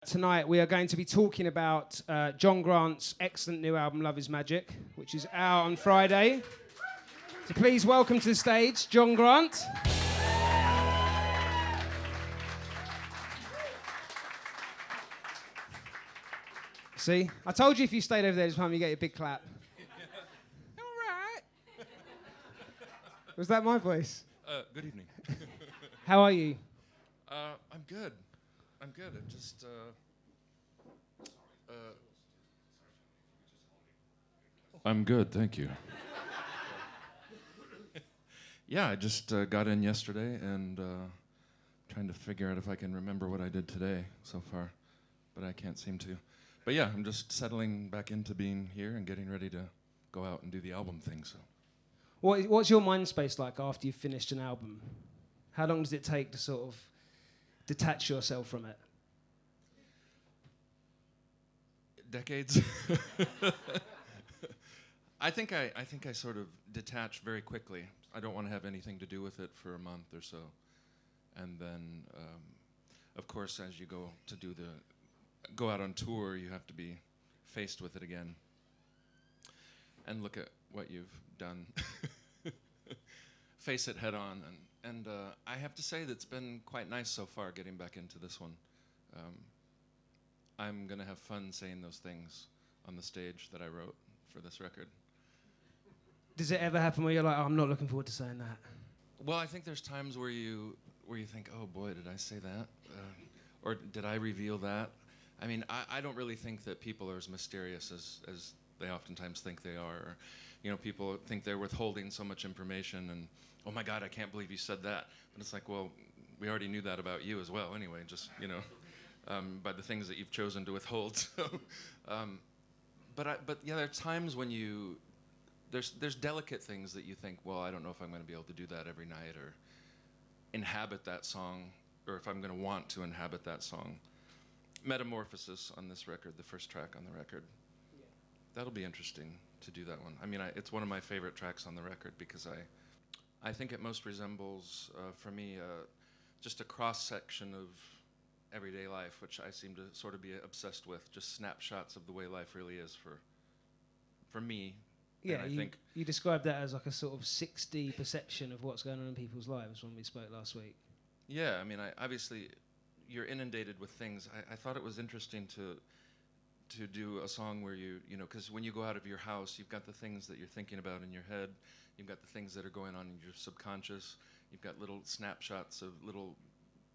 Tonight we are going to be talking about John Grant's excellent new album Love Is Magic, which is out on Friday. So please welcome to the stage John Grant. See, I told you if you stayed over there this time you get a big clap. All right. Was that my voice? Good evening. How are you? I'm good. I'm good. I just, I'm good, thank you. Yeah, I just got in yesterday and trying to figure out if I can remember what I did today so far, but I can't seem to. But yeah, I'm just settling back into being here and getting ready to go out and do the album thing. So, What's your mind space like after you've finished an album? How long does it take to sort of detach yourself from it? Decades. I think I sort of detach very quickly. I don't want to have anything to do with it for a month or so, and then, of course, as you go out on tour, you have to be faced with it again and look at what you've done. Face it head on, and I have to say that it's been quite nice so far getting back into this one. I'm gonna have fun saying those things on the stage that I wrote for this record. Does it ever happen where you're like, oh, I'm not looking forward to saying that? Well, I think there's times where you think, oh boy, did I say that? Or did I reveal that? I mean, I don't really think that people are as mysterious as they oftentimes think they are. Or, you know, people think they're withholding so much information and, oh my God, I can't believe you said that. But it's like, well, we already knew that about you as well anyway, just, you know, by the things that you've chosen to withhold. So, but yeah, there are times when there's delicate things that you think, well, I don't know if I'm going to be able to do that every night or inhabit that song, or if I'm going to want to inhabit that song. Metamorphosis on this record, the first track on the record. Yeah. That'll be interesting to do that one. I mean, it's one of my favorite tracks on the record because I think it most resembles, for me, just a cross-section of everyday life, which I seem to sort of be obsessed with, just snapshots of the way life really is for me. Yeah, you described that as like a sort of 6D perception of what's going on in people's lives when we spoke last week. Yeah, I mean, obviously, you're inundated with things. I thought it was interesting to do a song where you know, because when you go out of your house, you've got the things that you're thinking about in your head, you've got the things that are going on in your subconscious, you've got little snapshots of little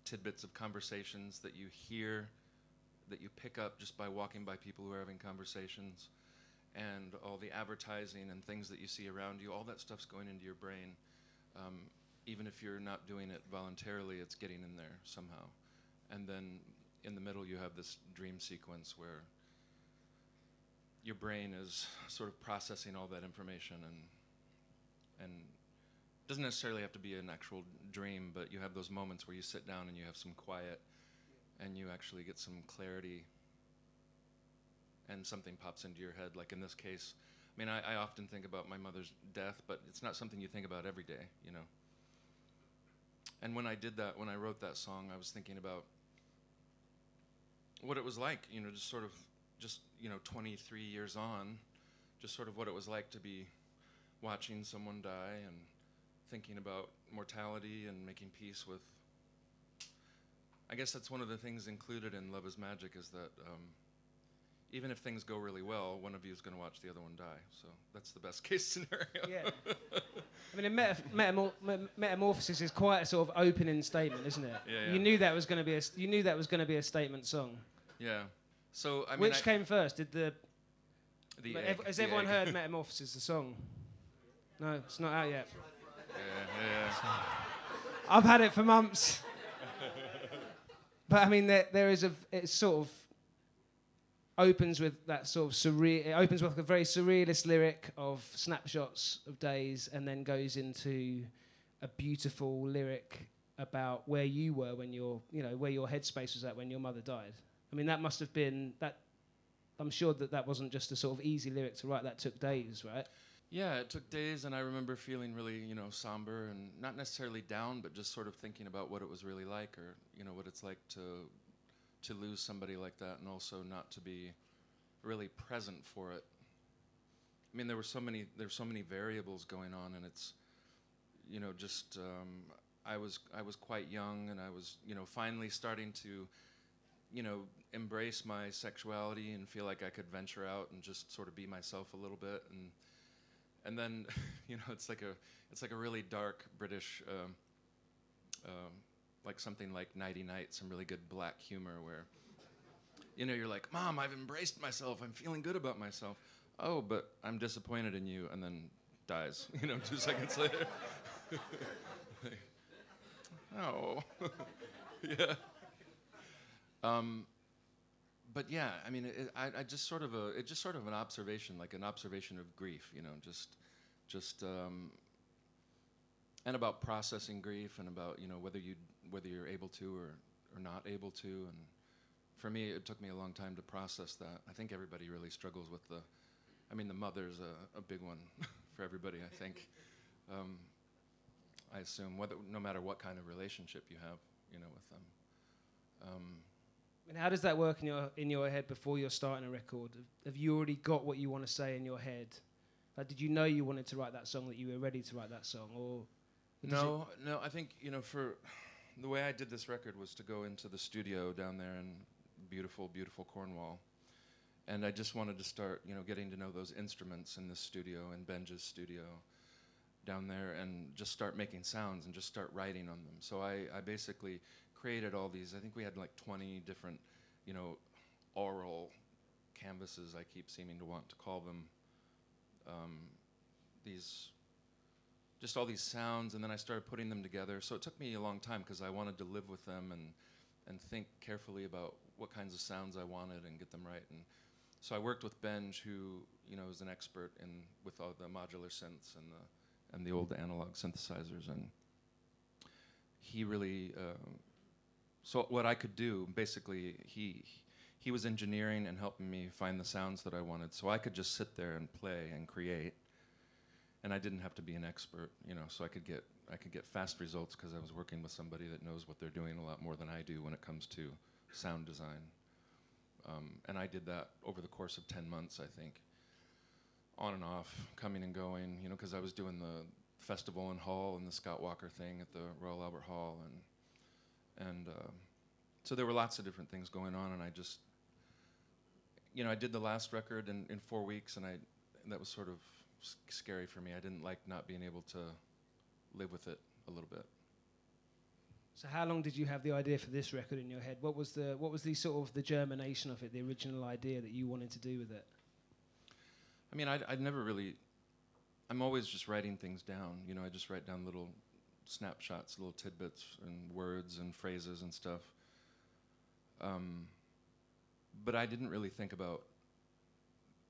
tidbits of conversations that you hear, that you pick up just by walking by people who are having conversations. And all the advertising and things that you see around you, all that stuff's going into your brain. Even if you're not doing it voluntarily, it's getting in there somehow. And then in the middle, you have this dream sequence where your brain is sort of processing all that information, and it doesn't necessarily have to be an actual dream, but you have those moments where you sit down and you have some quiet, and you actually get some clarity, and something pops into your head. Like in this case, I mean, I often think about my mother's death, but it's not something you think about every day, you know. And when I wrote that song, I was thinking about what it was like, you know, just, you know, 23 years on, just sort of what it was like to be watching someone die and thinking about mortality and making peace with. I guess that's one of the things included in Love Is Magic is that even if things go really well, one of you is going to watch the other one die. So that's the best case scenario. Yeah. I mean, Metamorphosis is quite a sort of opening statement, isn't it? Yeah. You knew that was going to be a statement song. Yeah. So I mean, which came first? Has the everyone egg. heard Metamorphosis, the song? No, it's not out yet. Yeah. I've had it for months. But I mean, it sort of opens with that sort of surreal. It opens with a very surrealist lyric of snapshots of days, and then goes into a beautiful lyric about where you were when where your headspace was at when your mother died. I mean, that must have been that. I'm sure that wasn't just a sort of easy lyric to write. That took days, right? Yeah, it took days, and I remember feeling really, you know, somber and not necessarily down, but just sort of thinking about what it was really like, or you know, what it's like to to lose somebody like that, and also not to be really present for it. I mean, there's so many variables going on, and it's, just I was quite young, and I was, finally starting to, embrace my sexuality and feel like I could venture out and just sort of be myself a little bit, and then, it's like a really dark British, like something like Nighty Night, some really good black humor where, you're like, Mom, I've embraced myself, I'm feeling good about myself. Oh, but I'm disappointed in you, and then dies, 2 seconds later. Oh, yeah. But yeah, I mean, it's just sort of an observation, like an observation of grief, just, and about processing grief, and about whether you're able to or not able to. And for me, it took me a long time to process that. I think everybody really struggles with the mother's a big one for everybody, I think. I assume, no matter what kind of relationship you have, with them. And how does that work in your head before you're starting a record? Have you already got what you want to say in your head? Like, did you know you wanted to write that song, that you were ready to write that song, or? No. I think for the way I did this record was to go into the studio down there in beautiful, beautiful Cornwall, and I just wanted to start, getting to know those instruments in this studio, in Benj's studio down there, and just start making sounds and just start writing on them. So I basically created all these. I think we had like 20 different, oral canvases, I keep seeming to want to call them. Just all these sounds, and then I started putting them together. So it took me a long time because I wanted to live with them and think carefully about what kinds of sounds I wanted and get them right. And so I worked with Benj, who is an expert with all the modular synths and the old analog synthesizers, and he really. So what I could do, basically, he was engineering and helping me find the sounds that I wanted. So I could just sit there and play and create, and I didn't have to be an expert, so I could get fast results because I was working with somebody that knows what they're doing a lot more than I do when it comes to sound design. And I did that over the course of 10 months, I think, on and off, coming and going, because I was doing the festival in Hull and the Scott Walker thing at the Royal Albert Hall, and so there were lots of different things going on, and I just, I did the last record in 4 weeks, and that was sort of scary for me. I didn't like not being able to live with it a little bit. So how long did you have the idea for this record in your head? What was the sort of the germination of it, the original idea that you wanted to do with it? I mean, I'd never really. I'm always just writing things down. I just write down little snapshots, little tidbits, and words and phrases and stuff. But I didn't really think about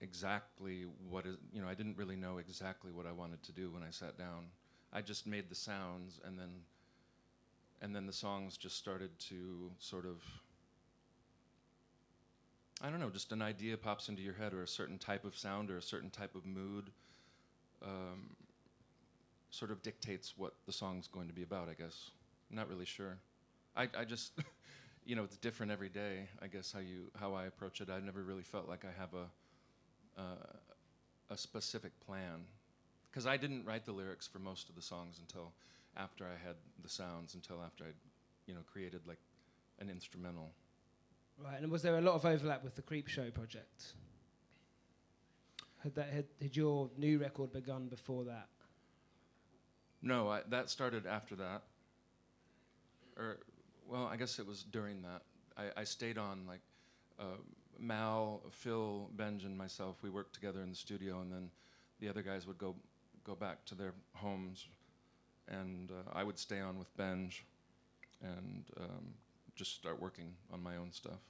exactly I didn't really know exactly what I wanted to do when I sat down. I just made the sounds, and then the songs just started to sort of, I don't know, just an idea pops into your head, or a certain type of sound, or a certain type of mood sort of dictates what the song's going to be about, I guess. I'm not really sure. I just, it's different every day, I guess, how I approach it. I've never really felt like I have a specific plan, because I didn't write the lyrics for most of the songs until after I had the sounds, until after I'd, created like an instrumental. Right, and was there a lot of overlap with the Creepshow project? Had your new record begun before that? No, that started after that. Well, I guess it was during that. I stayed on, like, Mal, Phil, Benj, and myself. We worked together in the studio, and then the other guys would go back to their homes, and I would stay on with Benj and just start working on my own stuff.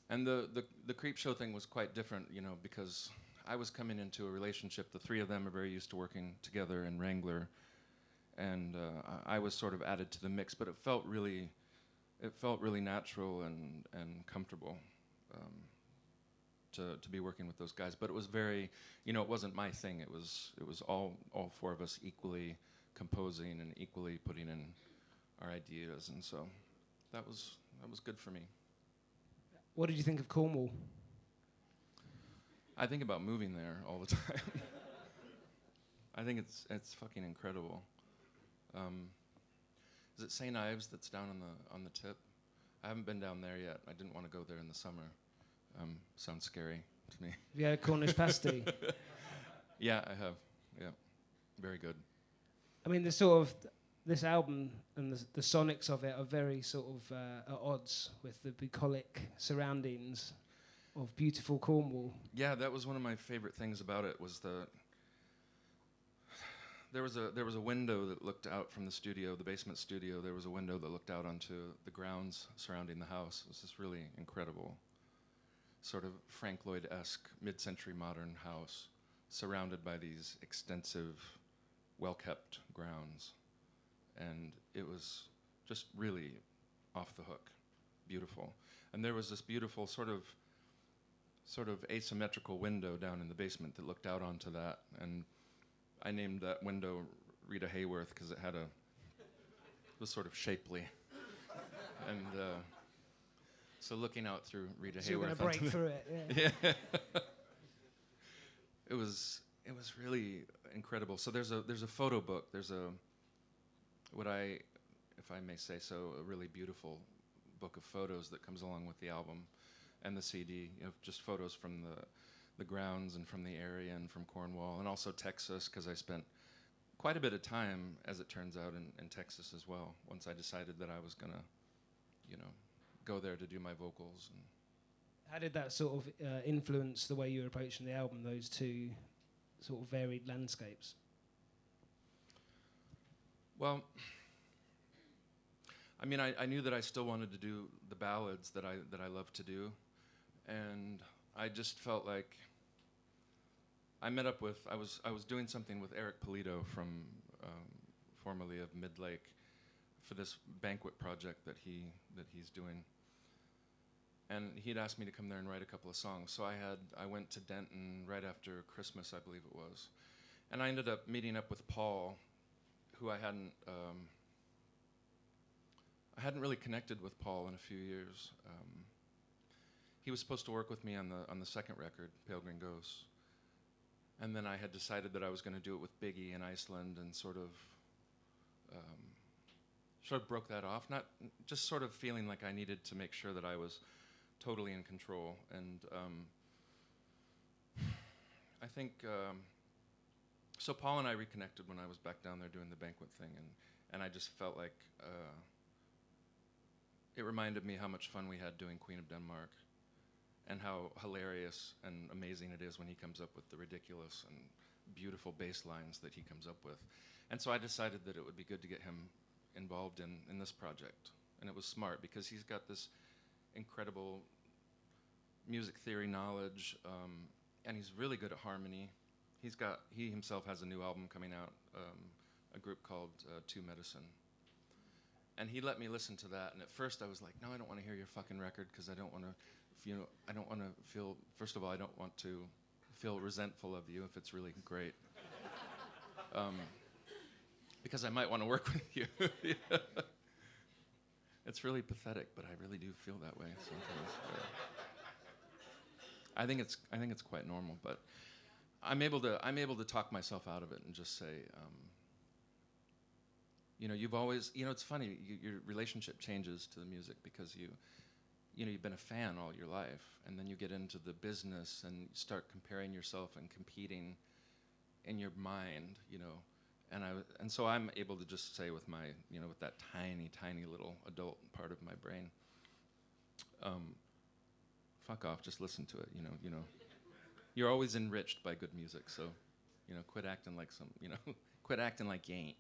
And the Creepshow thing was quite different, because I was coming into a relationship. The three of them are very used to working together in Wrangler, and I was sort of added to the mix. But it felt really natural and comfortable to be working with those guys. But it was very, it wasn't my thing. It was all four of us equally composing and equally putting in our ideas, and so that was good for me. What did you think of Cornwall? I think about moving there all the time. I think it's fucking incredible. Is it St. Ives that's down on the tip? I haven't been down there yet. I didn't want to go there in the summer. Sounds scary to me. Have you had a Cornish pasty? Yeah, I have. Yeah, very good. I mean, the sort of this album and the sonics of it are very sort of at odds with the bucolic surroundings of beautiful Cornwall. Yeah, that was one of my favorite things about it. Was there was a window that looked out from the studio, the basement studio. There was a window that looked out onto the grounds surrounding the house. It was this really incredible, sort of Frank Lloyd-esque mid-century modern house, surrounded by these extensive, well-kept grounds. And it was just really off the hook, beautiful. And there was this beautiful sort of asymmetrical window down in the basement that looked out onto that. And I named that window Rita Hayworth because it was sort of shapely. And so looking out through Rita Hayworth. So you're going to break through it, yeah. Yeah. It was really incredible. So there's a photo book. There's if I may say so, a really beautiful book of photos that comes along with the album and the CD, just photos from the grounds and from the area and from Cornwall and also Texas, because I spent quite a bit of time, as it turns out, in Texas as well, once I decided that I was going to, go there to do my vocals. And how did that sort of influence the way you were approaching the album, those two sort of varied landscapes? Well, I mean, I knew that I still wanted to do the ballads that I love to do, and I just felt like I was doing something with Eric Polito from formerly of Midlake for this banquet project that he's doing, and he'd asked me to come there and write a couple of songs. So I went to Denton right after Christmas, I believe it was, and I ended up meeting up with Paul, who I hadn't really connected with Paul in a few years. He was supposed to work with me on the second record, Pale Green Ghosts, and then I had decided that I was going to do it with Biggie in Iceland, and sort of broke that off. Not just sort of feeling like I needed to make sure that I was totally in control, and I think. So Paul and I reconnected when I was back down there doing the banquet thing, and I just felt like it reminded me how much fun we had doing Queen of Denmark, and how hilarious and amazing it is when he comes up with the ridiculous and beautiful bass lines that he comes up with. And so I decided that it would be good to get him involved in this project. And it was smart because he's got this incredible music theory knowledge, and he's really good at harmony. He himself has a new album coming out, a group called Two Medicine. And he let me listen to that, and at first I was like, no, I don't want to hear your fucking record, because I don't want to feel, first of all, I don't want to feel resentful of you if it's really great. Because I might want to work with you. Yeah. It's really pathetic, but I really do feel that way sometimes. I think it's quite normal, but I'm able to talk myself out of it and just say, you've always, it's funny, your relationship changes to the music because you've been a fan all your life, and then you get into the business and start comparing yourself and competing in your mind, and so I'm able to just say with my, with that tiny little adult part of my brain, fuck off, just listen to it, You're always enriched by good music, so, quit acting like quit acting like you ain't.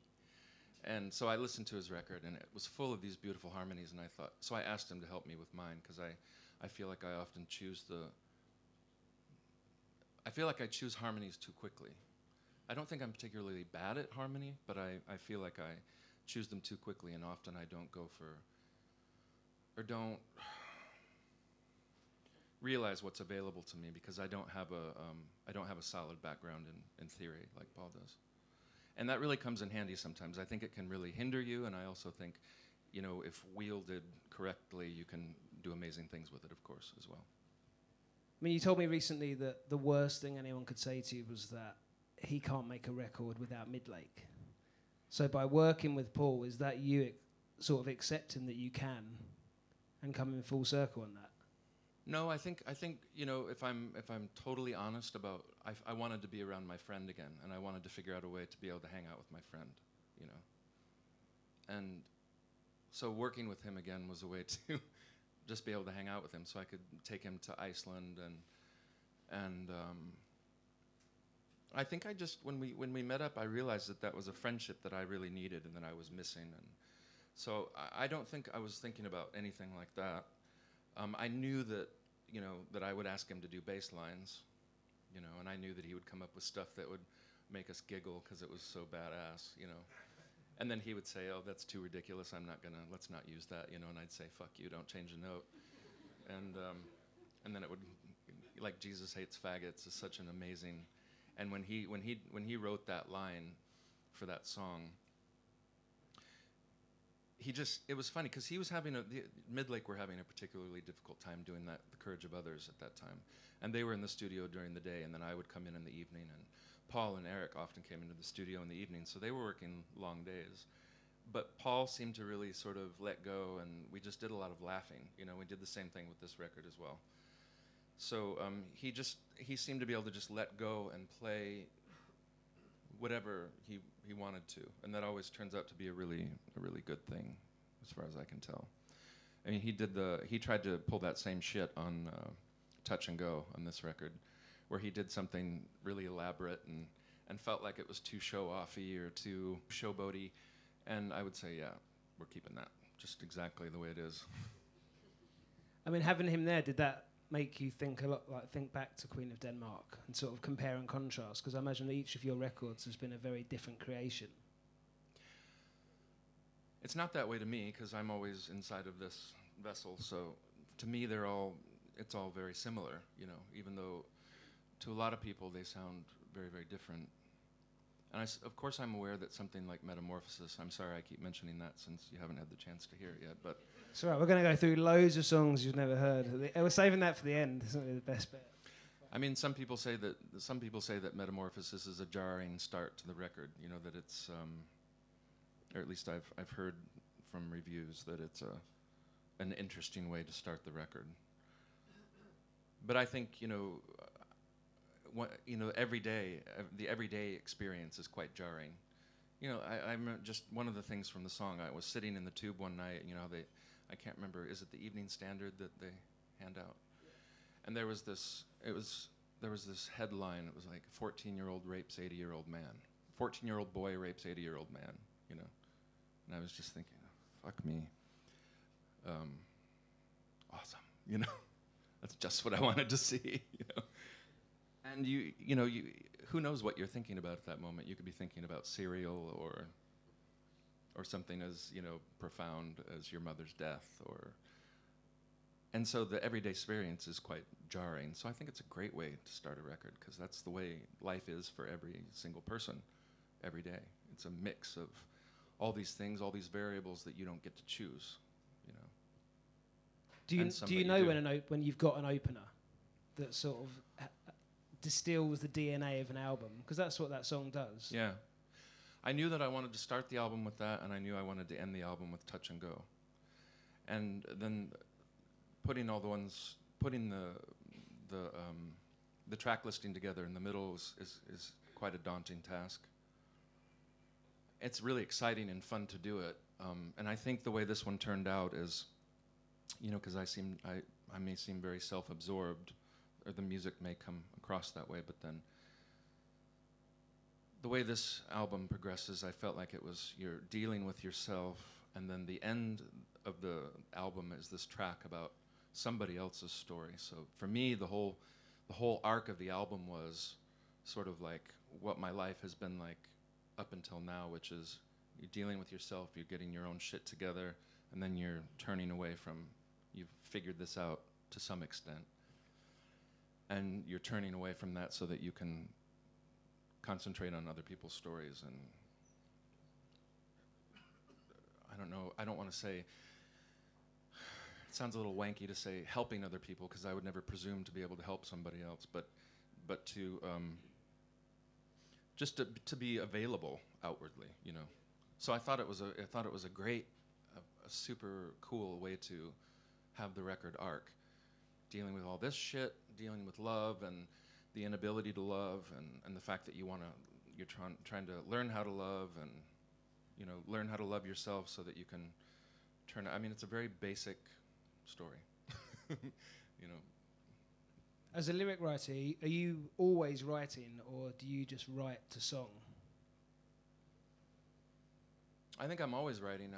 And so I listened to his record, and it was full of these beautiful harmonies, and so I asked him to help me with mine, because I feel like I often choose harmonies too quickly. I don't think I'm particularly bad at harmony, but I feel like I choose them too quickly, and often I don't go for, or don't realize what's available to me, because I don't have a solid background in theory like Paul does. And that really comes in handy sometimes. I think it can really hinder you, and I also think, if wielded correctly, you can do amazing things with it, of course, as well. I mean, you told me recently that the worst thing anyone could say to you was that he can't make a record without Midlake. So by working with Paul, is that you sort of accepting that you can and coming full circle on that? No, I think you know, if I'm totally honest about, I wanted to be around my friend again, and I wanted to figure out a way to be able to hang out with my friend, you know. And so working with him again was a way to just be able to hang out with him, so I could take him to Iceland, and I think I just when we met up, I realized that that was a friendship that I really needed and that I was missing, and so I don't think I was thinking about anything like that. I knew that, you know, that I would ask him to do bass lines, you know, and I knew that he would come up with stuff that would make us giggle because it was so badass, you know. And then he would say, "Oh, that's too ridiculous. Let's not use that," you know. And I'd say, "Fuck you, don't change a note." And then it would, like, "Jesus Hates Faggots" is such an amazing. And when he wrote that line for that song, it was funny because he was Midlake were having a particularly difficult time doing that, The Courage of Others, at that time. And they were in the studio during the day, and then I would come in the evening, and Paul and Eric often came into the studio in the evening, so they were working long days. But Paul seemed to really sort of let go, and we just did a lot of laughing. You know, we did the same thing with this record as well. So he seemed to be able to just let go and play whatever he wanted to, and that always turns out to be a really good thing, as far as I can tell. I mean, he tried to pull that same shit on Touch and Go on this record, where he did something really elaborate and felt like it was too show-offy or too showboaty, and I would say, yeah, we're keeping that just exactly the way it is. I mean, having him there, did that make you think a lot, like think back to Queen of Denmark and sort of compare and contrast? Because I imagine that each of your records has been a very different creation. It's not that way to me, because I'm always inside of this vessel, so to me it's all very similar, you know, even though to a lot of people they sound very, very different. And of course I'm aware that something like Metamorphosis, I'm sorry I keep mentioning that since you haven't had the chance to hear it yet, but... It's all right, we're going to go through loads of songs you've never heard. We're saving that for the end, isn't it, the best bit? I mean, some people say that Metamorphosis is a jarring start to the record, you know, that it's, or at least I've heard from reviews that it's an interesting way to start the record. But I think, you know, the everyday experience is quite jarring. You know, I'm just one of the things from the song. I was sitting in the tube one night, you know, I can't remember, is it the Evening Standard that they hand out? Yeah. And there was this headline. It was like, 14-year-old rapes 80-year-old man. 14-year-old boy rapes 80-year-old man, you know. And I was just thinking, fuck me. Awesome, you know. That's just what I wanted to see, you know. And you know, who knows what you're thinking about at that moment? You could be thinking about Serial or something as, you know, profound as your mother's death, and so the everyday experience is quite jarring. So I think it's a great way to start a record, because that's the way life is for every single person every day. It's a mix of all these things, all these variables that you don't get to choose, you know. Do you know when you've got an opener that sort of distills the DNA of an album? Because that's what that song does. Yeah. I knew that I wanted to start the album with that, and I knew I wanted to end the album with Touch and Go. And then putting the track listing together in the middle is quite a daunting task. It's really exciting and fun to do it, and I think the way this one turned out is, you know, because I may seem very self-absorbed, or the music may come across that way, but then the way this album progresses, I felt like it was you're dealing with yourself, and then the end of the album is this track about somebody else's story. So for me, the whole arc of the album was sort of like what my life has been like up until now, which is you're dealing with yourself, you're getting your own shit together, and then you're turning away from, you've figured this out to some extent, and you're turning away from that so that you can concentrate on other people's stories. And I don't know, I don't want to say it sounds a little wanky to say helping other people because I would never presume to be able to help somebody else, but to just to be available outwardly, you know. So I thought it was a great, a super cool way to have the record arc, dealing with all this shit, dealing with love and the inability to love, and the fact that you're trying to learn how to love and, you know, learn how to love yourself so that you can turn. I mean, it's a very basic story, you know. As a lyric writer, are you always writing, or do you just write to song? I think I'm always writing.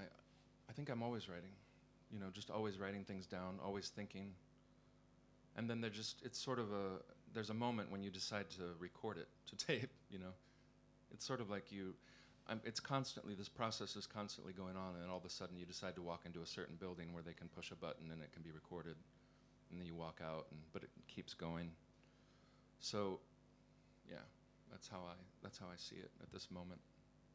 I think I'm always writing, you know, just always writing things down, always thinking. And then it's sort of there's a moment when you decide to record it to tape, you know. It's sort of like this process is constantly going on, and all of a sudden you decide to walk into a certain building where they can push a button and it can be recorded, and then you walk out, but it keeps going. So, yeah, that's how I see it at this moment.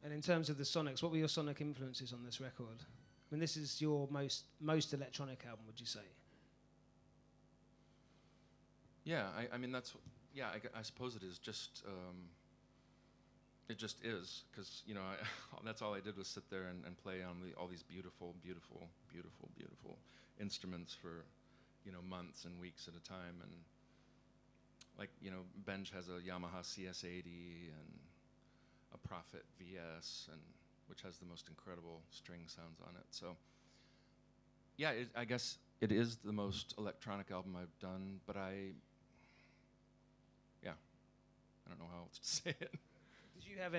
And in terms of the sonics, what were your sonic influences on this record? I mean, this is your most electronic album, would you say? Yeah, I mean I suppose it is just. It just is, because, you know, that's all I did was sit there and play on all these beautiful, beautiful, beautiful, beautiful instruments for, you know, months and weeks at a time. And, like, you know, Benj has a Yamaha CS80 and a Prophet VS, which has the most incredible string sounds on it. So, yeah, I guess it is the most electronic album I've done, but I don't know how else to say it.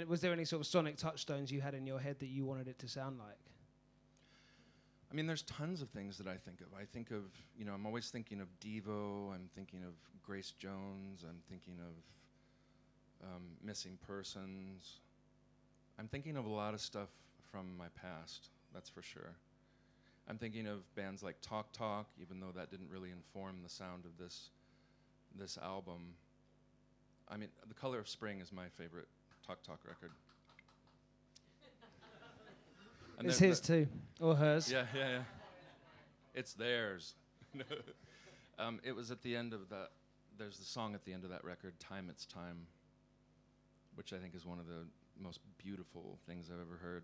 Was there any sort of sonic touchstones you had in your head that you wanted it to sound like? I mean, there's tons of things that I think of. I think of, you know, I'm always thinking of Devo, I'm thinking of Grace Jones, I'm thinking of Missing Persons. I'm thinking of a lot of stuff from my past, that's for sure. I'm thinking of bands like Talk Talk, even though that didn't really inform the sound of this album. I mean, The Color of Spring is my favorite Talk Talk record. It's his too, or hers. Yeah. It's theirs. It was at the end of that. There's the song at the end of that record, "Time It's Time," which I think is one of the most beautiful things I've ever heard.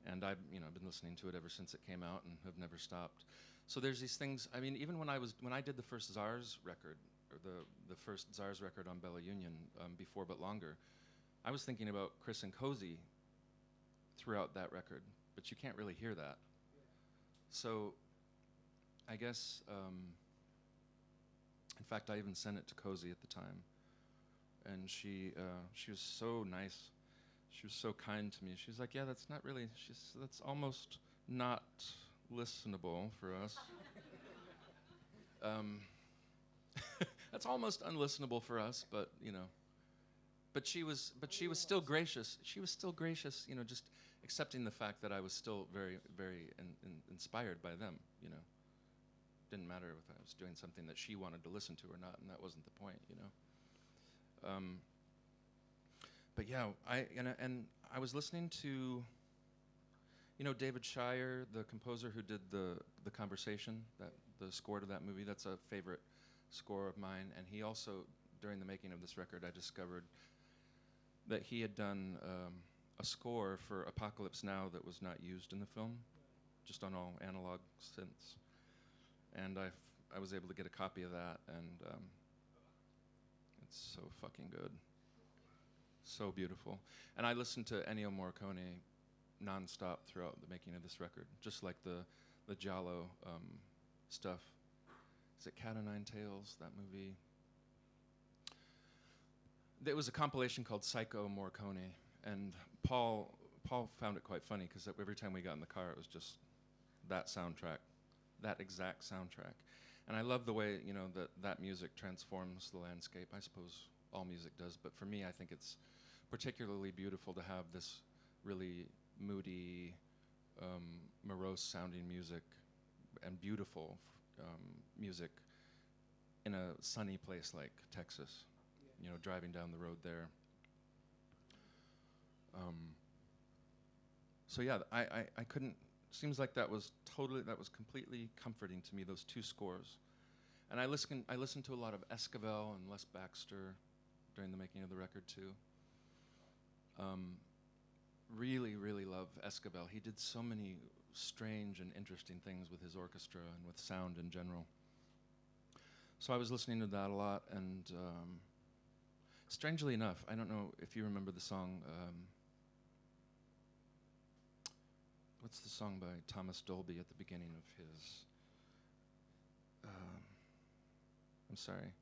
And I've been listening to it ever since it came out and have never stopped. So there's these things. I mean, even when I did the first Czars record, or the first Czars record on Bella Union, Before But Longer, I was thinking about Chris and Cozy throughout that record, but you can't really hear that. So I guess, in fact, I even sent it to Cozy at the time, and she was so nice. She was so kind to me. She was like, "Yeah, that's not really. That's almost not listenable for us. That's almost unlistenable for us, but you know." But she was still gracious. She was still gracious, you know, just accepting the fact that I was still very, very inspired by them, you know. Didn't matter if I was doing something that she wanted to listen to or not, and that wasn't the point, you know. But yeah, I was listening to, you know, David Shire, the composer who did the Conversation, the score to that movie. That's a favorite score of mine, and he also, during the making of this record, I discovered that he had done a score for Apocalypse Now that was not used in the film, just on all analog synths. And I was able to get a copy of that, and it's so fucking good. So beautiful. And I listened to Ennio Morricone nonstop throughout the making of this record, just like the Giallo stuff. Is it Cat o' Nine Tails, that movie? There was a compilation called Psycho Morricone, and Paul found it quite funny because every time we got in the car, it was just that soundtrack, that exact soundtrack. And I love the way, you know, that music transforms the landscape. I suppose all music does, but for me, I think it's particularly beautiful to have this really moody, morose-sounding music and beautiful music in a sunny place like Texas. You know, driving down the road there. So yeah, I couldn't seems like that was completely comforting to me, those two scores. And I listened to a lot of Esquivel and Les Baxter during the making of the record too. Really, really love Esquivel. He did so many strange and interesting things with his orchestra and with sound in general. So I was listening to that a lot, and strangely enough, I don't know if you remember the song, what's the song by Thomas Dolby at the beginning of his, I'm sorry,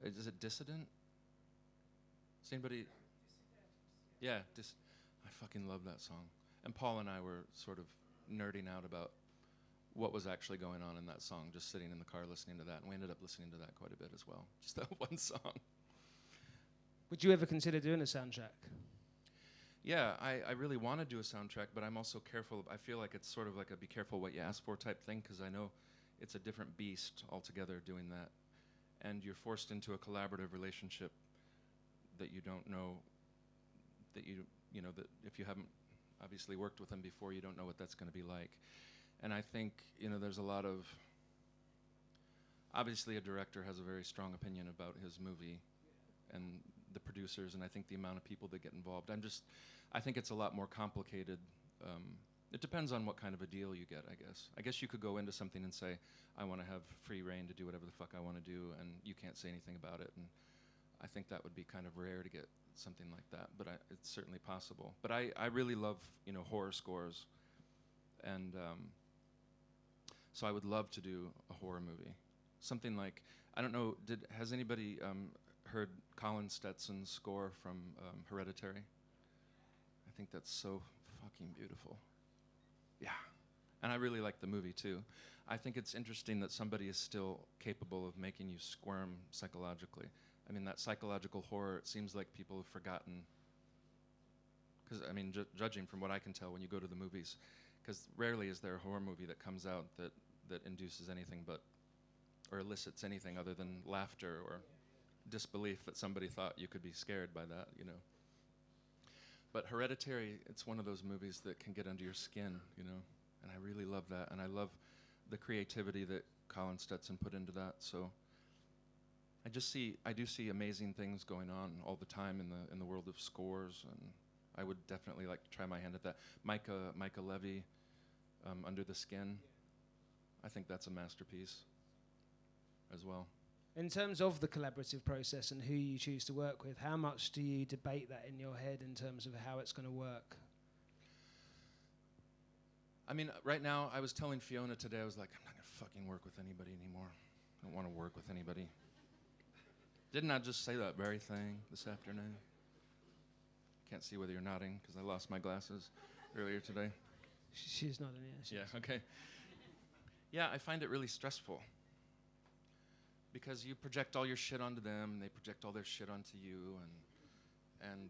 is it Dissident? Is anybody? Yeah, I fucking love that song. And Paul and I were sort of nerding out about what was actually going on in that song, just sitting in the car listening to that. And we ended up listening to that quite a bit as well, just that one song. Would you ever consider doing a soundtrack? Yeah, I really want to do a soundtrack, but I'm also careful. I feel like it's sort of like a be careful what you ask for type thing, because I know it's a different beast altogether doing that. And you're forced into a collaborative relationship that you don't know, that you know, that if you haven't obviously worked with them before, you don't know what that's going to be like. And I think, you know, there's a lot of, obviously a director has a very strong opinion about his movie and the producers, and I think the amount of people that get involved. I think it's a lot more complicated. It depends on what kind of a deal you get, I guess. I guess you could go into something and say, I want to have free reign to do whatever the fuck I want to do, and you can't say anything about it. And I think that would be kind of rare to get something like that, but it's certainly possible. But I really love, you know, horror scores, and so I would love to do a horror movie. Something like, I don't know, has anybody heard Colin Stetson's score from Hereditary? I think that's so fucking beautiful. Yeah. And I really like the movie too. I think it's interesting that somebody is still capable of making you squirm psychologically. I mean, that psychological horror, it seems like people have forgotten. Because, I mean, judging from what I can tell when you go to the movies, because rarely is there a horror movie that comes out that induces anything but, or elicits anything other than laughter or disbelief that somebody thought you could be scared by that, you know. But Hereditary, it's one of those movies that can get under your skin, you know, and I really love that, and I love the creativity that Colin Stetson put into that. So I do see amazing things going on all the time in the world of scores, and I would definitely like to try my hand at that. Micah Levy, Under the Skin, I think that's a masterpiece as well. In terms of the collaborative process and who you choose to work with, how much do you debate that in your head in terms of how it's going to work? I mean, right now, I was telling Fiona today, I was like, I'm not going to fucking work with anybody anymore. I don't want to work with anybody. Didn't I just say that very thing this afternoon? Can't see whether you're nodding because I lost my glasses earlier today. She's nodding, yeah. Yeah, okay. Yeah, I find it really stressful because you project all your shit onto them, and they project all their shit onto you, and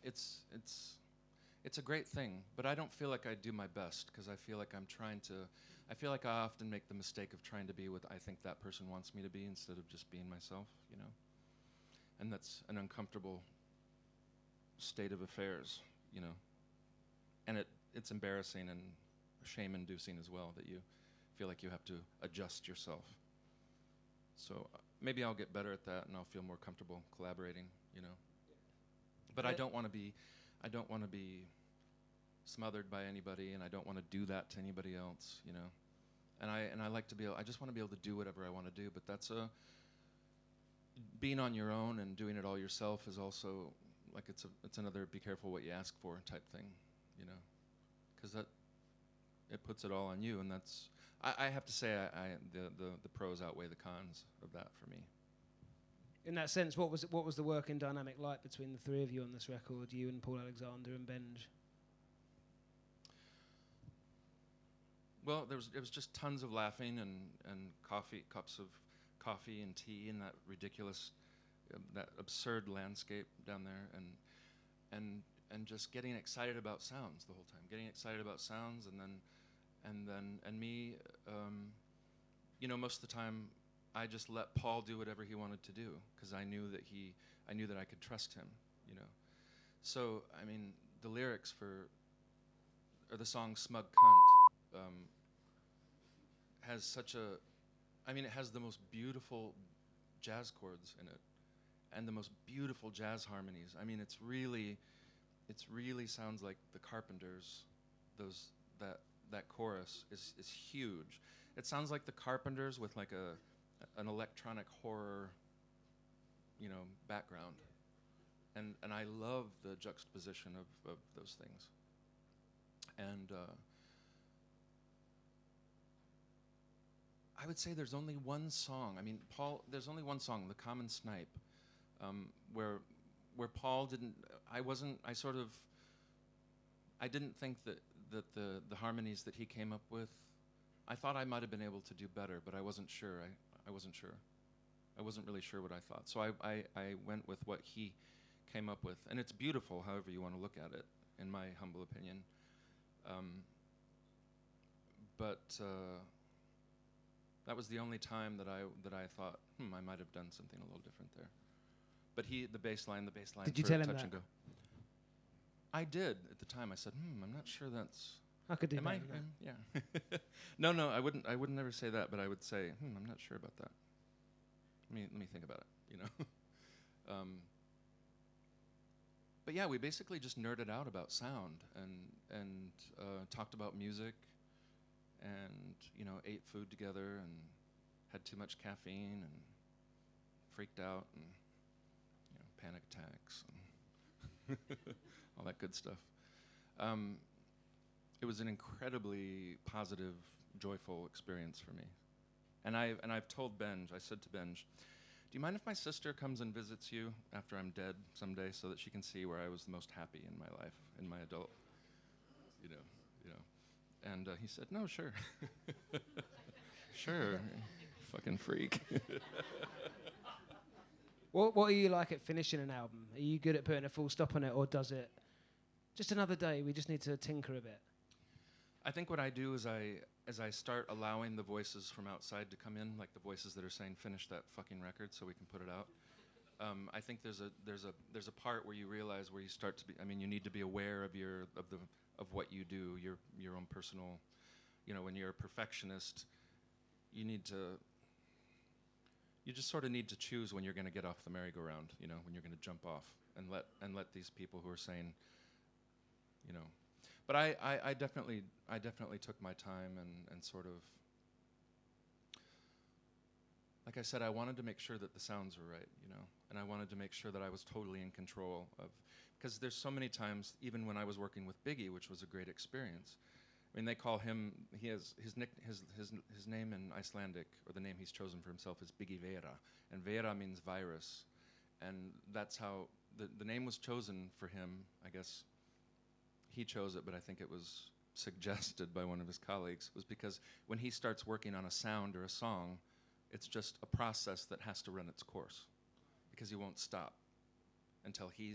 it's a great thing, but I don't feel like I do my best because I feel like I feel like I often make the mistake of trying to be what I think that person wants me to be instead of just being myself, you know? And that's an uncomfortable state of affairs, you know? And it's embarrassing and shame-inducing as well that you feel like you have to adjust yourself. So maybe I'll get better at that and I'll feel more comfortable collaborating, you know? But I don't want to be smothered by anybody, and I don't want to do that to anybody else, you know. And I like to I just want to be able to do whatever I want to do, but that's being on your own and doing it all yourself is also like it's another be careful what you ask for type thing, you know, because it puts it all on you, and that's I have to say the pros outweigh the cons of that for me. In that sense, what was the working dynamic like between the three of you on this record, you and Paul Alexander and Benj? Well, it was just tons of laughing and cups of coffee and tea and that ridiculous, that absurd landscape down there, and just getting excited about sounds the whole time, and me, you know, most of the time I just let Paul do whatever he wanted to do because I knew that I could trust him, you know. So I mean, the lyrics for or the song "Smug Cunt," has such a, I mean, it has the most beautiful jazz chords in it, and the most beautiful jazz harmonies. I mean, it's really sounds like the Carpenters. Those that chorus is huge. It sounds like the Carpenters with like an electronic horror, background. And I love the juxtaposition of those things. And I would say there's only one song. I mean, there's only one song, "The Common Snipe," where Paul didn't. I didn't think that the harmonies that he came up with. I thought I might have been able to do better, but I wasn't sure. I wasn't sure. I wasn't really sure what I thought. So I went with what he came up with, and it's beautiful, however you want to look at it, in my humble opinion. But that was the only time that I thought, I might have done something a little different there. But the bass line. Did you for tell him Touch that? and Go. I did at the time. I said, I'm not sure that's. I could do Am better I? than Yeah. No, I wouldn't never say that, but I would say, I'm not sure about that. Let me think about it. But yeah, we basically just nerded out about sound and talked about music, and ate food together and had too much caffeine and freaked out and panic attacks and all that good stuff. It was an incredibly positive, joyful experience for me. And I've told Benj, I said to Benj, do you mind if my sister comes and visits you after I'm dead someday, so that she can see where I was the most happy in my life, in my adult, And he said, no, sure. Sure, fucking freak. What are you like at finishing an album? Are you good at putting a full stop on it, or does it just another day, we just need to tinker a bit? I think what I do is as I start allowing the voices from outside to come in, like the voices that are saying, finish that fucking record so we can put it out. I think there's a part where you realize, where you start to be. I mean, you need to be aware of what you do, your own personal. When you're a perfectionist, you just sort of need to choose when you're going to get off the merry-go-round. When you're going to jump off and let these people who are saying, But I definitely took my time and sort of. Like I said, I wanted to make sure that the sounds were right, and I wanted to make sure that I was totally in control of, because there's so many times, even when I was working with Biggie, which was a great experience. I mean, they call him. He has his name in Icelandic, or the name he's chosen for himself, is Biggie Vera, and Vera means virus, and that's how the name was chosen for him. I guess he chose it, but I think it was suggested by one of his colleagues, was because when he starts working on a sound or a song, it's just a process that has to run its course, because he won't stop until he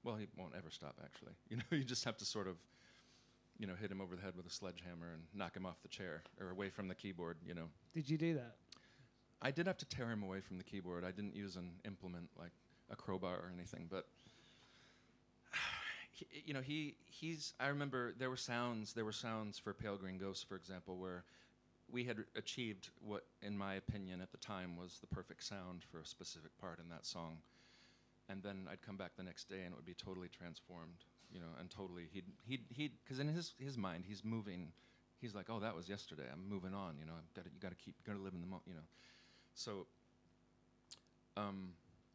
won't ever stop, actually. You just have to sort of, hit him over the head with a sledgehammer and knock him off the chair or away from the keyboard, Did you do that? I did have to tear him away from the keyboard. I didn't use an implement like a crowbar or anything, but I remember there were sounds for Pale Green Ghost, for example, where we had achieved what, in my opinion, at the time was the perfect sound for a specific part in that song. And then I'd come back the next day and it would be totally transformed, and totally, because in his mind, he's moving. He's like, oh, that was yesterday. I'm moving on, you gotta live in the moment, So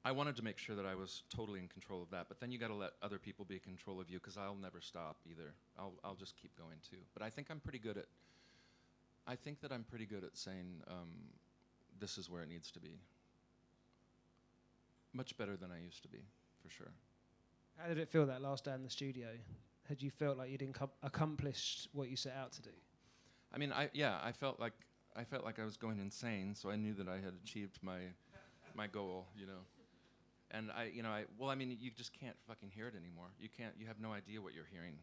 I wanted to make sure that I was totally in control of that, but then you gotta let other people be in control of you, because I'll never stop either. I'll just keep going too. But I think I'm pretty good at saying, this is where it needs to be. Much better than I used to be, for sure. How did it feel that last day in the studio? Had you felt like you'd accomplished what you set out to do? I mean, I felt like I was going insane, so I knew that I had achieved my goal, And you just can't fucking hear it anymore. You have no idea what you're hearing,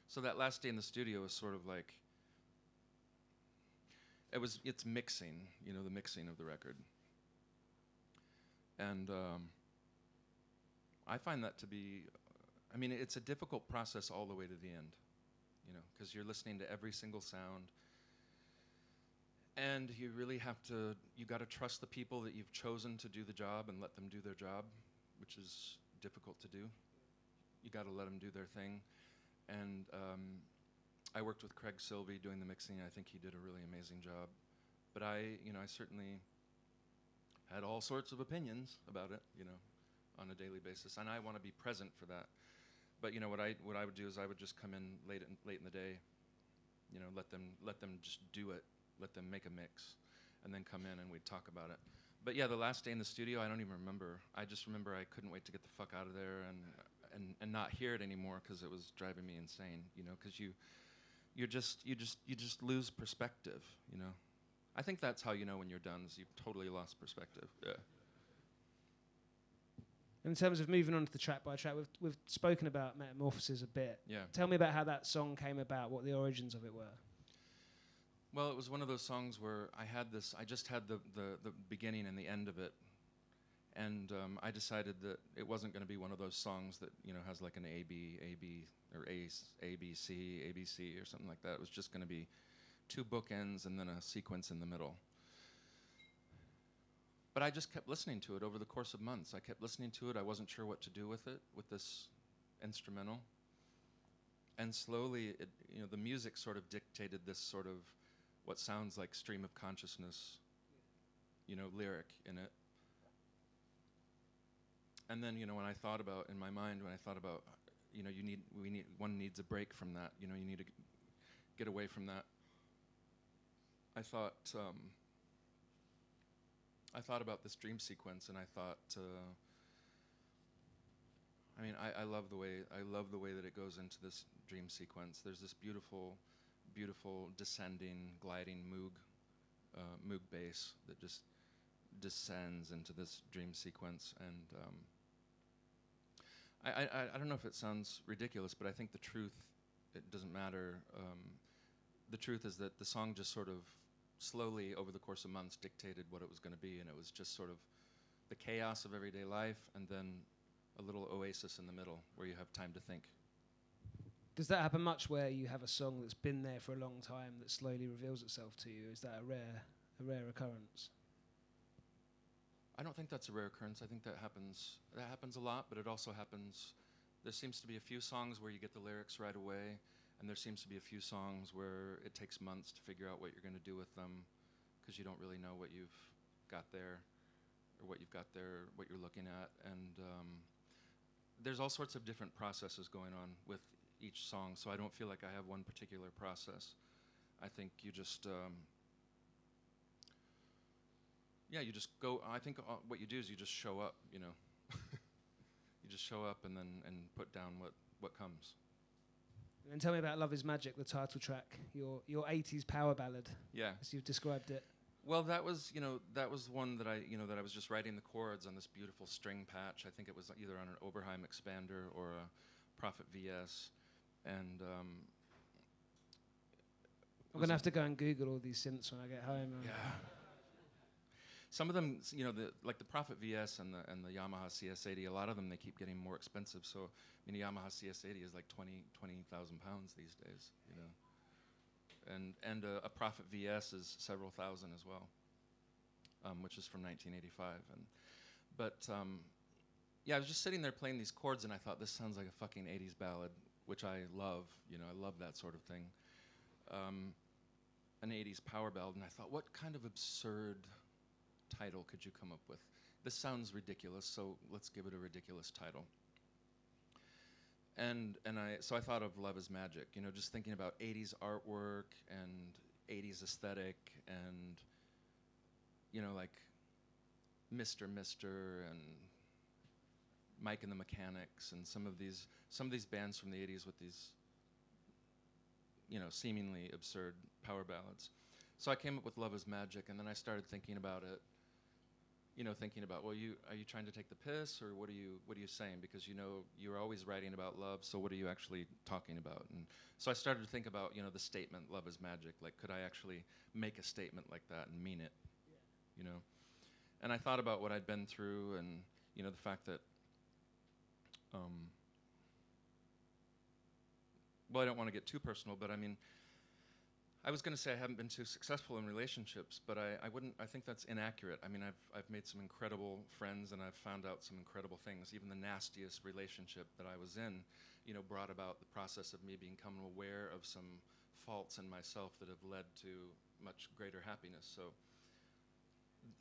So that last day in the studio was sort of like, it's mixing, the mixing of the record. And I find that to be, it's a difficult process all the way to the end. because you're listening to every single sound. And you really have to, you got to trust the people that you've chosen to do the job and let them do their job, which is difficult to do. You got to let them do their thing. And I worked with Craig Silvey doing the mixing. I think he did a really amazing job. But I certainly had all sorts of opinions about it, on a daily basis. And I want to be present for that. But what I would do is I would just come in late in the day, let them just do it. Let them make a mix, and then come in and we'd talk about it. But yeah, the last day in the studio, I don't even remember. I just remember I couldn't wait to get the fuck out of there and not hear it anymore because it was driving me insane. Because you just lose perspective. I think that's how you know when you're done, is you've totally lost perspective. Yeah. In terms of moving on to the track by track, we've spoken about Metamorphosis a bit. Yeah. Tell me about how that song came about, what the origins of it were. Well, it was one of those songs where I just had the beginning and the end of it. And I decided that it wasn't going to be one of those songs that, has like an A, B, or A, B, C, ABC or something like that. It was just going to be 2 bookends and then a sequence in the middle. But I just kept listening to it over the course of months. I kept listening to it. I wasn't sure what to do with it, with this instrumental. And slowly, the music sort of dictated this sort of what sounds like stream of consciousness, lyric in it. And then, when I thought about, in my mind, one needs a break from that. You need to get away from that. I thought about this dream sequence, and I thought, I love the way that it goes into this dream sequence. There's this beautiful descending, gliding Moog bass that just descends into this dream sequence. And I don't know if it sounds ridiculous, but I think the truth, it doesn't matter. The truth is that the song just sort of slowly, over the course of months, dictated what it was going to be, and it was just sort of the chaos of everyday life, and then a little oasis in the middle where you have time to think. Does that happen much, where you have a song that's been there for a long time that slowly reveals itself to you? Is that a rare occurrence? I don't think that's a rare occurrence. I think that happens a lot, but it also happens. There seems to be a few songs where you get the lyrics right away, and there seems to be a few songs where it takes months to figure out what you're going to do with them, because you don't really know what you've got there, or what you're looking at. And there's all sorts of different processes going on with each song, so I don't feel like I have one particular process. I think you just you just go. I think what you do is you just show up, you just show up and put down what comes. And tell me about Love Is Magic, the title track, your 80s power ballad, as you've described it. Well, that was one that I was just writing the chords on this beautiful string patch. I think it was either on an Oberheim expander or a Prophet VS. And I'm going to have to go and Google all these synths when I get home. Yeah. Some of them, like the Prophet VS and the Yamaha CS80, a lot of them, they keep getting more expensive. So, a Yamaha CS80 is like 20,000 pounds these days, And a Prophet VS is several thousand as well, which is from 1985. I was just sitting there playing these chords, and I thought, this sounds like a fucking 80s ballad, which I love. I love that sort of thing. An 80s power ballad, and I thought, what kind of absurd title could you come up with? This sounds ridiculous, so let's give it a ridiculous title. So I thought of Love Is Magic, just thinking about 80s artwork and 80s aesthetic and, like Mr. and Mike and the Mechanics and some of these bands from the 80s with these, seemingly absurd power ballads. So I came up with Love Is Magic, and then I started thinking about it, well, are you trying to take the piss, or what are you saying? Because you're always writing about love, so what are you actually talking about? And so I started to think about the statement "Love Is Magic." Like, could I actually make a statement like that and mean it? Yeah. And I thought about what I'd been through, and the fact that well, I don't want to get too personal, but I mean, I was going to say I haven't been too successful in relationships, but I wouldn't. I think that's inaccurate. I mean, I've made some incredible friends, and I've found out some incredible things. Even the nastiest relationship that I was in, brought about the process of me becoming aware of some faults in myself that have led to much greater happiness. So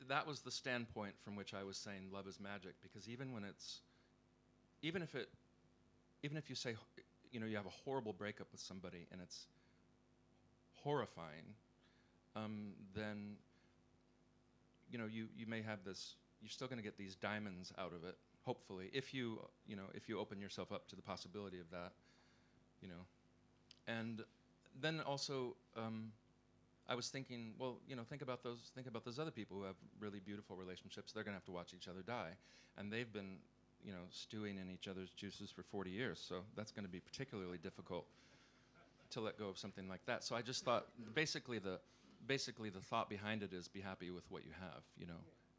that was the standpoint from which I was saying love is magic, because even if you say, you have a horrible breakup with somebody and it's horrifying, then you may have this. You're still going to get these diamonds out of it, hopefully, if you open yourself up to the possibility of that, And then also, I was thinking, well, think about those other people who have really beautiful relationships. They're going to have to watch each other die, and they've been, stewing in each other's juices for 40 years. So that's going to be particularly difficult to let go of something like that. So I just thought, basically the thought behind it is be happy with what you have,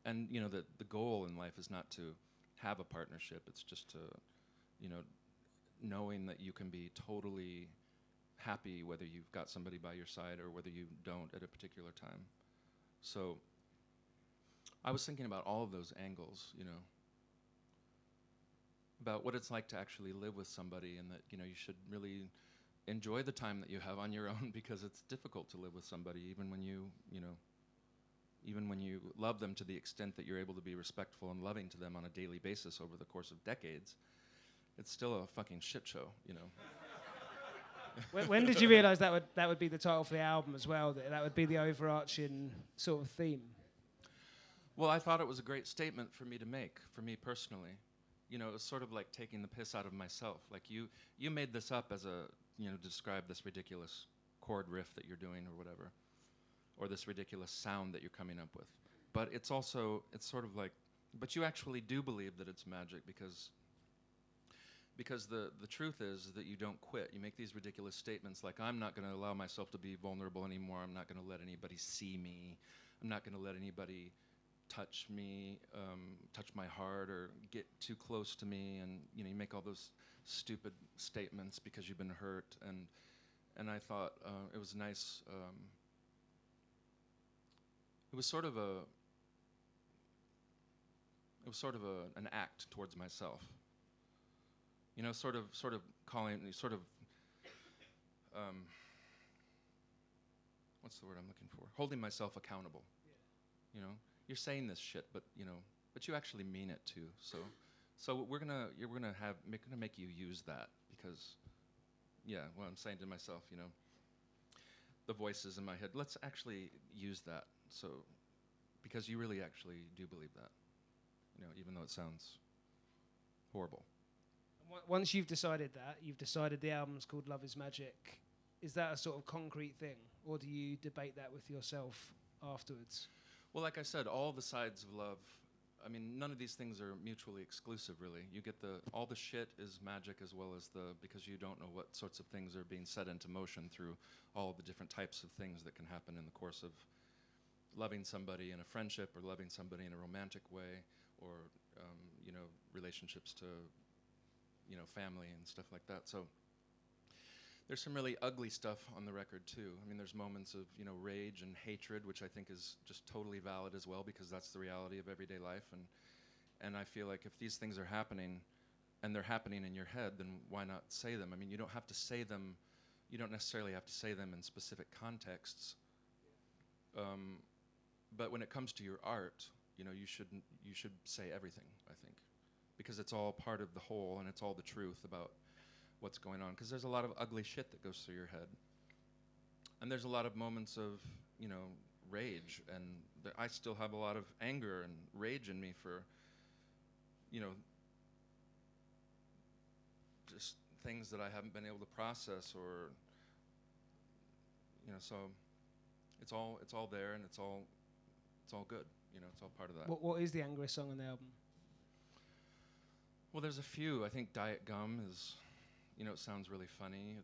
and the goal in life is not to have a partnership. It's just to, knowing that you can be totally happy whether you've got somebody by your side or whether you don't at a particular time. So I was thinking about all of those angles, about what it's like to actually live with somebody, and that you should really enjoy the time that you have on your own, because it's difficult to live with somebody, even when you love them to the extent that you're able to be respectful and loving to them on a daily basis over the course of decades. It's still a fucking shit show, When did you realise that would be the title for the album as well? That would be the overarching sort of theme? Well, I thought it was a great statement for me to make, for me personally. It was sort of like taking the piss out of myself. Like you made this up as to describe this ridiculous chord riff that you're doing or whatever, or this ridiculous sound that you're coming up with. But it's sort of like, but you actually do believe that it's magic, because the truth is that you don't quit. You make these ridiculous statements like, I'm not going to allow myself to be vulnerable anymore. I'm not going to let anybody see me. I'm not going to let anybody touch me, touch my heart, or get too close to me. And you make all those stupid statements because you've been hurt. And I thought it was nice. It was sort of an act towards myself. Sort of calling, what's the word I'm looking for? Holding myself accountable. Yeah. You're saying this shit, but but you actually mean it too. So we're gonna make you use that, because, what I'm saying to myself, the voices in my head, let's actually use that. So, because you really actually do believe that, even though it sounds horrible. Once you've decided the album's called Love is Magic, is that a sort of concrete thing, or do you debate that with yourself afterwards? Well, like I said, all the sides of love, I mean, none of these things are mutually exclusive, really. You get all the shit is magic, as well as because you don't know what sorts of things are being set into motion through all the different types of things that can happen in the course of loving somebody in a friendship, or loving somebody in a romantic way, or, relationships to family and stuff like that. So there's some really ugly stuff on the record too. I mean, there's moments of rage and hatred, which I think is just totally valid as well, because that's the reality of everyday life. And I feel like if these things are happening, and they're happening in your head, then why not say them? I mean, you don't have to say them. You don't necessarily have to say them in specific contexts. But when it comes to your art, you should say everything, I think, because it's all part of the whole, and it's all the truth about what's going on. Because there's a lot of ugly shit that goes through your head, and there's a lot of moments of rage, and I still have a lot of anger and rage in me for just things that I haven't been able to process, or so it's all there, and it's all good. It's all part of that. What is the angriest song on the album? Well, there's a few. I think Diet Gum is, it sounds really funny.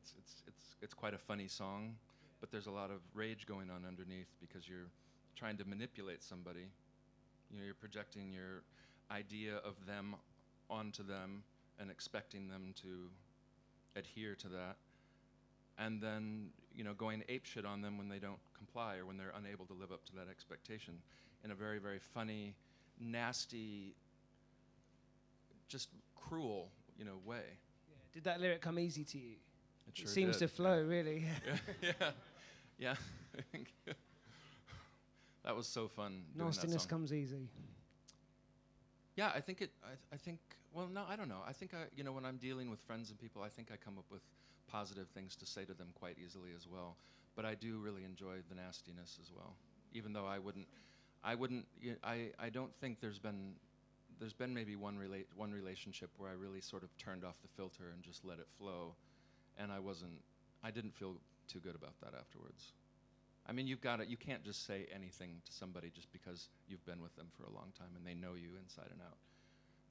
It's quite a funny song, but there's a lot of rage going on underneath, because you're trying to manipulate somebody. You're projecting your idea of them onto them and expecting them to adhere to that. and then going apeshit on them when they don't comply or when they're unable to live up to that expectation in a very, very funny, nasty, just cruel, way. Yeah. Did that lyric come easy to you? It sure seems did. to flow, really. Yeah. I think that was so fun. Doing that Nastiness song. comes easy. Yeah, I think it. I think. Well, no, I don't know. I think when I'm dealing with friends and people, I think I come up with positive things to say to them quite easily as well. But I do really enjoy the nastiness as well. Even though I wouldn't. I don't think there's been maybe one relationship where I really sort of turned off the filter and just let it flow, and I didn't feel too good about that afterwards. I mean, you can't just say anything to somebody just because you've been with them for a long time and they know you inside and out.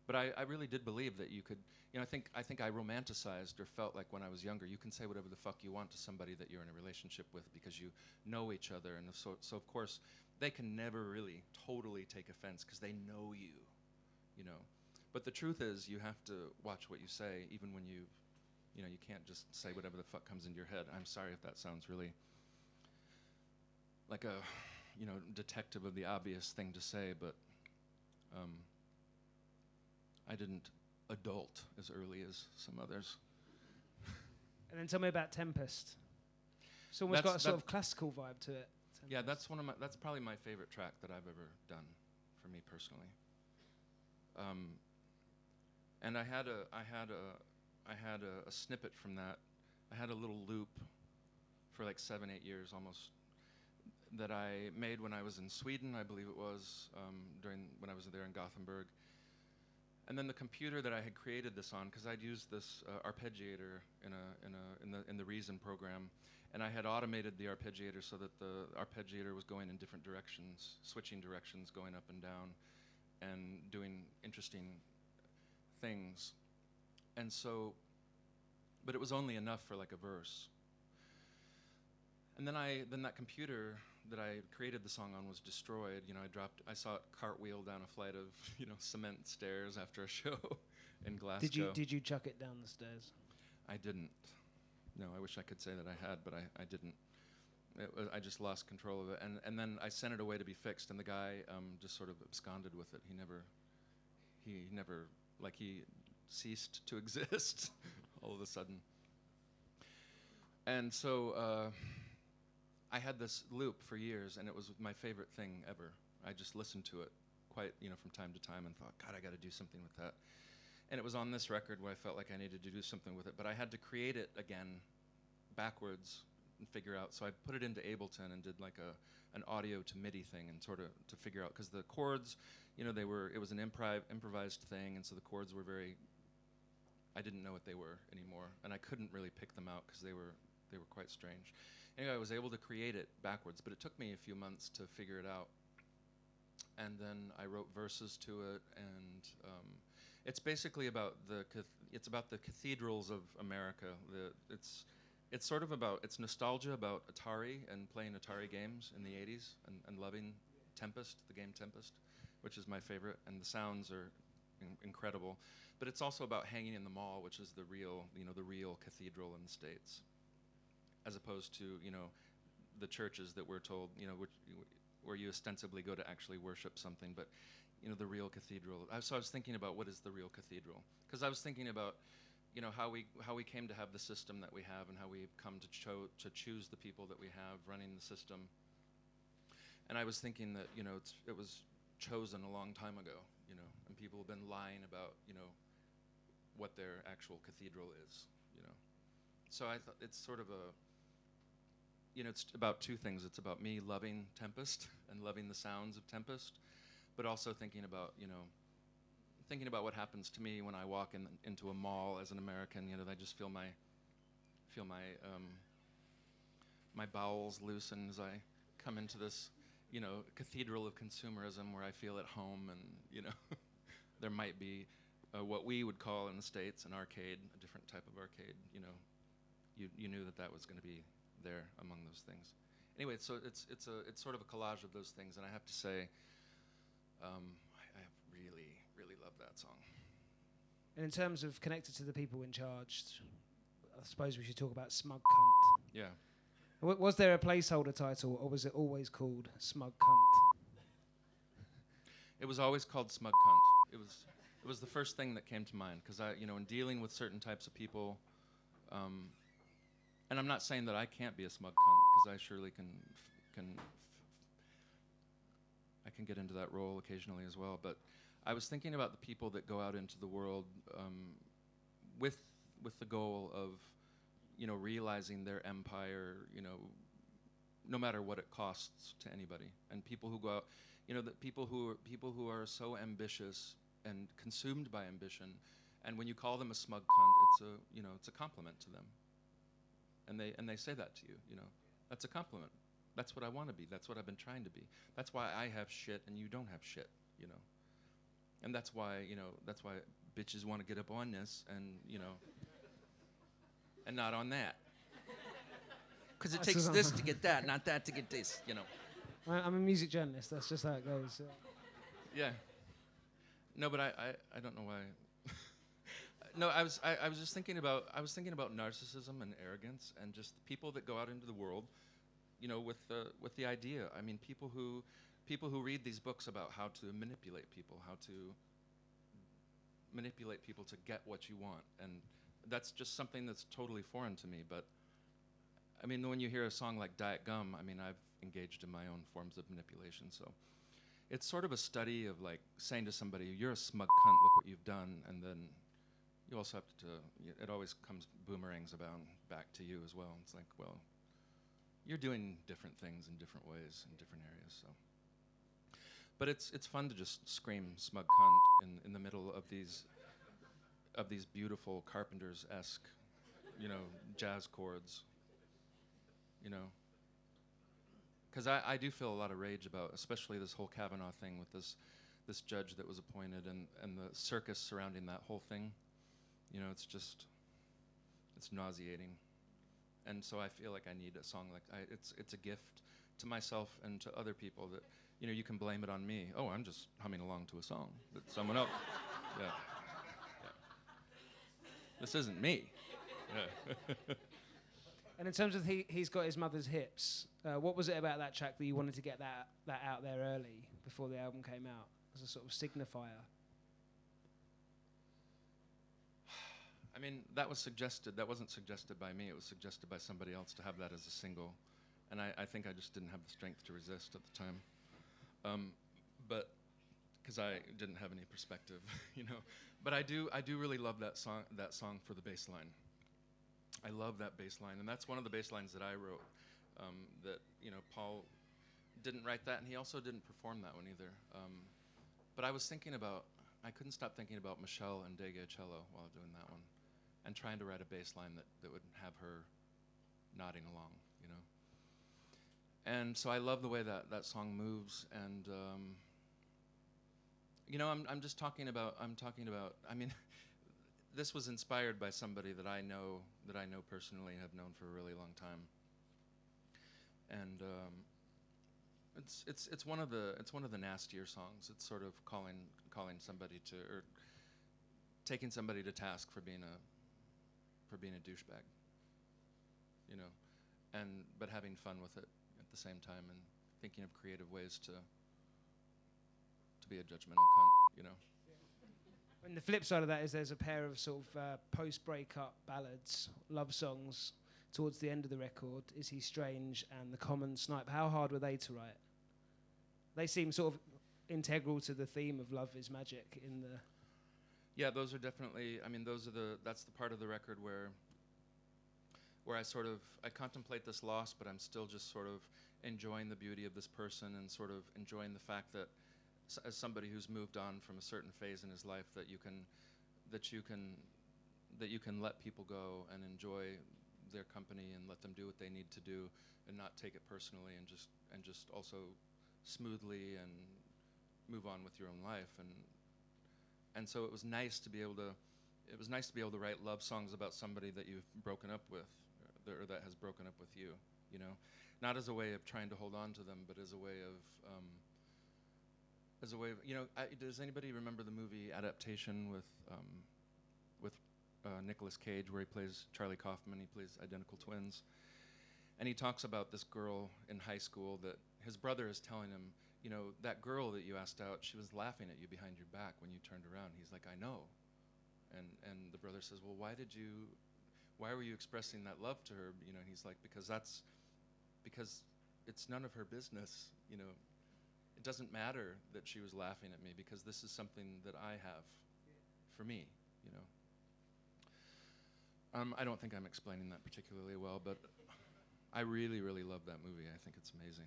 But I really did believe that you could, I think I romanticized or felt like when I was younger, you can say whatever the fuck you want to somebody that you're in a relationship with because you know each other. And so of course, they can never really totally take offense because they know you. But the truth is, you have to watch what you say, even when you can't just say whatever the fuck comes into your head. I'm sorry if that sounds really like a, detective of the obvious thing to say, but I didn't adult as early as some others. And then tell me about Tempest. It's almost got a sort of classical vibe to it. Tempest. Yeah, that's probably my favorite track that I've ever done, for me personally. And I had a snippet from that. I had a little loop for like 7-8 years almost that I made when I was in Sweden, I believe it was, when I was there in Gothenburg. And then the computer that I had created this on, because I'd used this arpeggiator in the Reason program, and I had automated the arpeggiator so that the arpeggiator was going in different directions, switching directions, going up and down, and doing interesting things. And so, but it was only enough for like a verse. And then that computer that I created the song on was destroyed. I saw it cartwheel down a flight of, cement stairs after a show in Glasgow. Did you chuck it down the stairs? I didn't. No, I wish I could say that I had, but I didn't. I just lost control of it. And then I sent it away to be fixed, and the guy just sort of absconded with it. He never, like he ceased to exist all of a sudden. And so I had this loop for years, and it was my favorite thing ever. I just listened to it quite, from time to time and thought, God, I got to do something with that. And it was on this record where I felt like I needed to do something with it, but I had to create it again backwards and figure out. So I put it into Ableton and did like an audio to MIDI thing and sort of to figure out, because the chords, it was an improvised thing, and so the chords were I didn't know what they were anymore, and I couldn't really pick them out because they were quite strange. Anyway, I was able to create it backwards, but it took me a few months to figure it out. And then I wrote verses to it, and it's basically about the cathedrals of America. It's sort of it's nostalgia about Atari and playing Atari games in the 80s and loving Tempest, the game Tempest, which is my favorite, and the sounds are incredible. But it's also about hanging in the mall, which is the real cathedral in the States, as opposed to, the churches that we're told, where you ostensibly go to actually worship something, but, the real cathedral. So I was thinking about what is the real cathedral, because I was thinking about, how we came to have the system that we have, and how we've come to choose the people that we have running the system. And I was thinking that, it was chosen a long time ago, and people have been lying about, what their actual cathedral is, So I thought it's sort of it's about two things. It's about me loving Tempest and loving the sounds of Tempest, but also thinking about what happens to me when I walk into a mall as an American. I just feel my bowels loosen as I come into this, cathedral of consumerism where I feel at home, and there might be what we would call in the States an arcade, a different type of arcade. You knew that was going to be there among those things. Anyway, so it's sort of a collage of those things, and I have to say, I really, really love that song. And in terms of connected to the people in charge, I suppose we should talk about Smug Cunt. Yeah. Was there a placeholder title, or was it always called Smug Cunt? It was always called Smug Cunt. It was the first thing that came to mind because in dealing with certain types of people, and I'm not saying that I can't be a smug cunt because I surely I can get into that role occasionally as well. But I was thinking about the people that go out into the world with the goal of realizing their empire, no matter what it costs to anybody, and people who go out, the people who are so ambitious and consumed by ambition, and when you call them a smug cunt, it's a compliment to them, and they say that to you, that's a compliment. That's what I want to be. That's what I've been trying to be. That's why I have shit and you don't have shit, and that's why bitches want to get up on this and and not on that. Because it takes this to get that, not that to get this, I'm a music journalist. That's just how it goes. Yeah. No, but I don't know why. No, I was just thinking about narcissism and arrogance and just the people that go out into the world, with the idea. I mean, people who read these books about how to manipulate people, to get what you want, and that's just something that's totally foreign to me. But I mean, when you hear a song like Diet Gum, I mean, I've engaged in my own forms of manipulation. So it's sort of a study of like saying to somebody, "You're a smug cunt. Look what you've done," and then you also have to. It always comes boomerangs back to you as well. It's like, well, you're doing different things in different ways in different areas. So, but it's fun to just scream "smug cunt" in the middle of these beautiful Carpenters-esque, jazz chords. Because I do feel a lot of rage about, especially this whole Kavanaugh thing with this judge that was appointed and the circus surrounding that whole thing. It's nauseating, and so I feel like I need a song like it's a gift to myself and to other people that you can blame it on me. Oh, I'm just humming along to a song that someone else. Yeah. This isn't me. Yeah. And in terms of he's got his mother's hips, what was it about that track that you wanted to get that out there early before the album came out as a sort of signifier? I mean, that was suggested. That wasn't suggested by me. It was suggested by somebody else to have that as a single, and I think I just didn't have the strength to resist at the time. But because I didn't have any perspective, But I do really love that song for the bass line. I love that bass line, and that's one of the bass lines that I wrote. That Paul didn't write that, and he also didn't perform that one either. But I was thinking about, I couldn't stop thinking about Michelle and Dege Cello while doing that one, and trying to write a bass line that would have her nodding along, And so I love the way that song moves, and I'm just talking about. I mean, this was inspired by somebody that I know personally and have known for a really long time. And it's one of the nastier songs. It's sort of calling somebody to, or taking somebody to task for being a douchebag. But having fun with it at the same time and thinking of creative ways to be a judgmental cunt. And the flip side of that is there's a pair of sort of post-breakup ballads, love songs, towards the end of the record, Is He Strange and The Common Snipe. How hard were they to write? They seem sort of integral to the theme of Love is Magic in the... Yeah, those are definitely, that's the part of the record where I contemplate this loss, but I'm still just sort of enjoying the beauty of this person and sort of enjoying the fact that as somebody who's moved on from a certain phase in his life, that you can let people go and enjoy their company and let them do what they need to do and not take it personally and just also smoothly and move on with your own life. And so it was nice to be able to write love songs about somebody that you've broken up with or that has broken up with you, not as a way of trying to hold on to them, but as a way of does anybody remember the movie Adaptation with Nicolas Cage, where he plays Charlie Kaufman? He plays identical twins, And he talks about this girl in high school that his brother is telling him, you know, that girl that you asked out, she was laughing at you behind your back when you turned around. He's like, I know. And the brother says, well, why were you expressing that love to her? You know, and he's like, because it's none of her business, you know. It doesn't matter that she was laughing at me because this is something that I have for me, you know. I don't think I'm explaining that particularly well, but I really, really love that movie. I think it's amazing.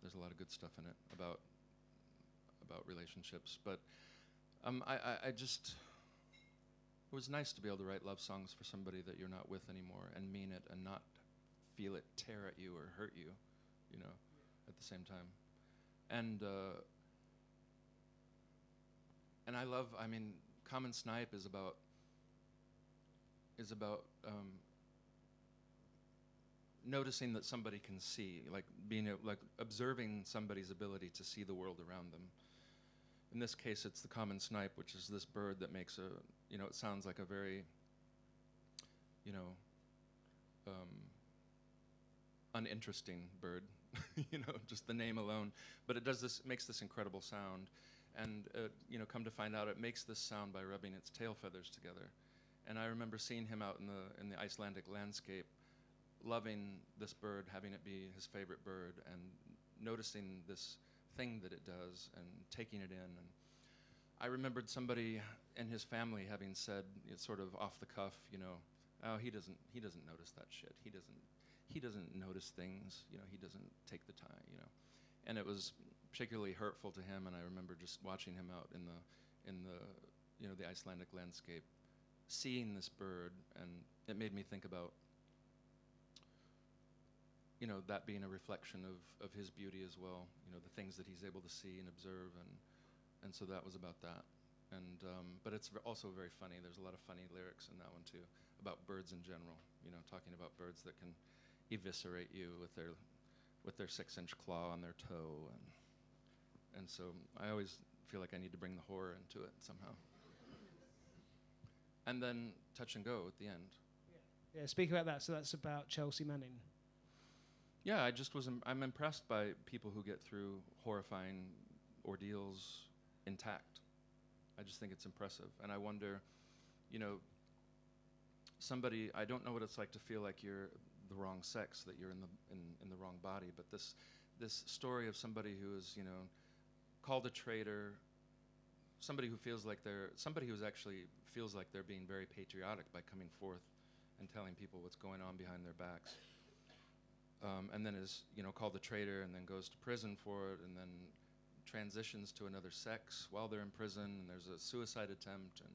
There's a lot of good stuff in it about relationships, but I just, it was nice to be able to write love songs for somebody that you're not with anymore and mean it and not feel it tear at you or hurt you, you know, at the same time. And I love, I mean, Common Snipe is about noticing that somebody can see, like like observing somebody's ability to see the world around them. In this case, it's the common snipe, which is this bird that makes a, you know, it sounds like a very, you know, uninteresting bird, you know, just the name alone. But it does this, makes this incredible sound, and you know, come to find out, it makes this sound by rubbing its tail feathers together. And I remember seeing him out in the Icelandic landscape, loving this bird, having it be his favorite bird, and noticing this thing that it does and taking it in. And I remembered somebody in his family having said, sort of off the cuff, you know, oh, he doesn't notice that shit. He doesn't notice things, you know, he doesn't take the time, you know. And it was particularly hurtful to him, and I remember just watching him out in the you know, the Icelandic landscape, seeing this bird, and it made me think about, you know, that being a reflection of his beauty as well, you know, the things that he's able to see and observe, and so that was about that. And but it's also very funny. There's a lot of funny lyrics in that one too, about birds in general, you know, talking about birds that can eviscerate you with their 6-inch claw on their toe, and so I always feel like I need to bring the horror into it somehow. And then Touch and Go at the end. Yeah, speak about that. So that's about Chelsea Manning. Yeah, I'm impressed by people who get through horrifying ordeals intact. I just think it's impressive. And I wonder, you know, I don't know what it's like to feel like you're the wrong sex, that you're in the wrong body, but this story of somebody who is, you know, called a traitor, somebody who actually feels like they're being very patriotic by coming forth and telling people what's going on behind their backs. And then is, you know, called a traitor and then goes to prison for it, and then transitions to another sex while they're in prison, and there's a suicide attempt, and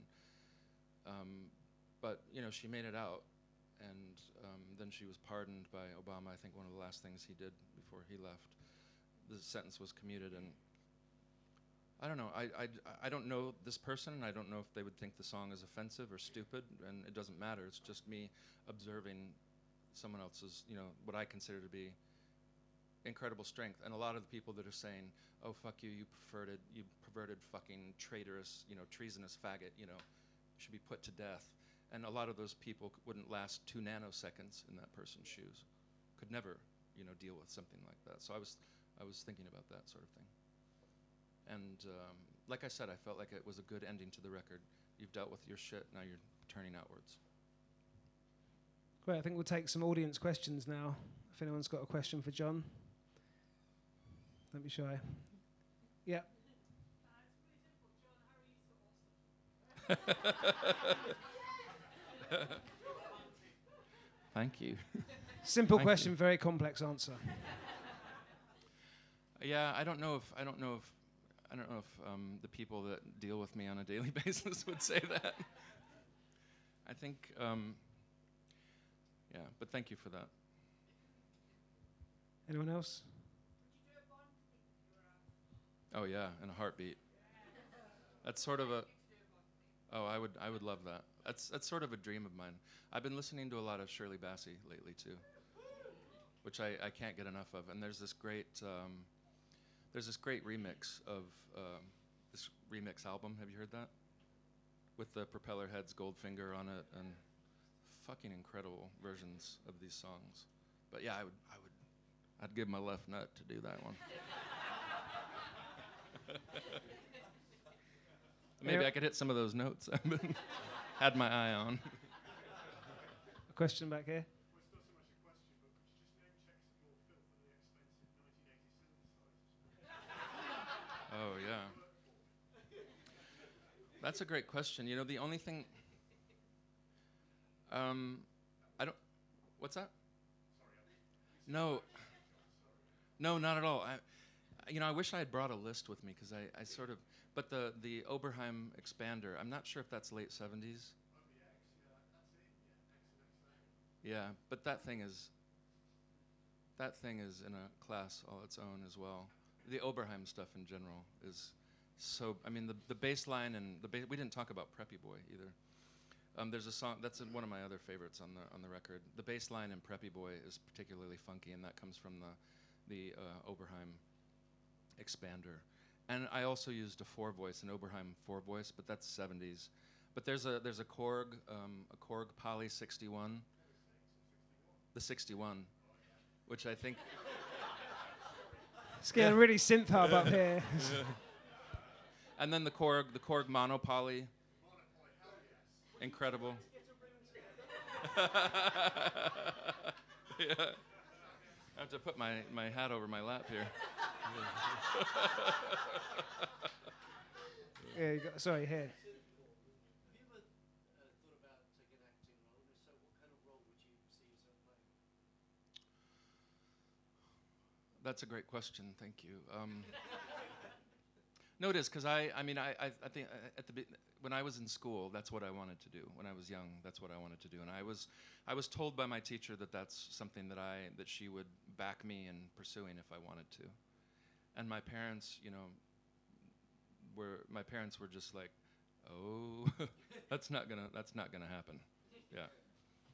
but, you know, she made it out, and then she was pardoned by Obama. I think one of the last things he did before he left. The sentence was commuted, and I don't know. I don't know this person, and I don't know if they would think the song is offensive or stupid, and it doesn't matter. It's just me observing someone else's, you know, what I consider to be incredible strength. And a lot of the people that are saying, oh, fuck you, you perverted fucking traitorous, you know, treasonous faggot, you know, should be put to death. And a lot of those people wouldn't last 2 nanoseconds in that person's shoes. Could never, you know, deal with something like that. So I was thinking about that sort of thing. And like I said, I felt like it was a good ending to the record. You've dealt with your shit, now you're turning outwards. Great, I think we'll take some audience questions now. If anyone's got a question for John. Don't be shy. Yeah. It's really simple. John, how are you so awesome? Thank you. Simple Thank question, you. very complex answer. Yeah, I don't know if the people that deal with me on a daily basis would say that. I think, yeah, but thank you for that. Anyone else? Would you do a Bond thing if you were asked? Oh yeah, in a heartbeat. That's sort of a. Oh, I would love that. That's sort of a dream of mine. I've been listening to a lot of Shirley Bassey lately too, which I can't get enough of. And there's this great remix of this remix album. Have you heard that? With the Propellerheads Goldfinger on it, and fucking incredible versions of these songs. But yeah, I'd give my left nut to do that one. Maybe I could hit some of those notes I've been had my eye on. A question back here. Oh yeah, that's a great question. You know, the only thing, I don't. What's that? No, no, not at all. I wish I had brought a list with me because I sort of. But the Oberheim expander, I'm not sure if that's late '70s. Yeah, but that thing is in a class all its own as well. The Oberheim stuff in general is so. I mean, the bass line and we didn't talk about Preppy Boy either. There's a song that's one of my other favorites on the record. The bass line in Preppy Boy is particularly funky, and that comes from the Oberheim expander. And I also used a an Oberheim 4-voice, but that's 70s. But there's a Korg Poly 61, the 61, which I think. It's getting really synth hub up here. And then the Korg Mono Poly. Incredible. Yeah. I have to put my hat over my lap here. Yeah, sorry, here. Have you ever thought about taking an acting role? And if so, what kind of role would you see yourself playing? That's a great question. Thank you. No, it is because I think when I was in school, that's what I wanted to do. When I was young, that's what I wanted to do, and I was told by my teacher that that's something that she would back me in pursuing if I wanted to, and my parents, were just like, oh, that's not gonna happen. Yeah,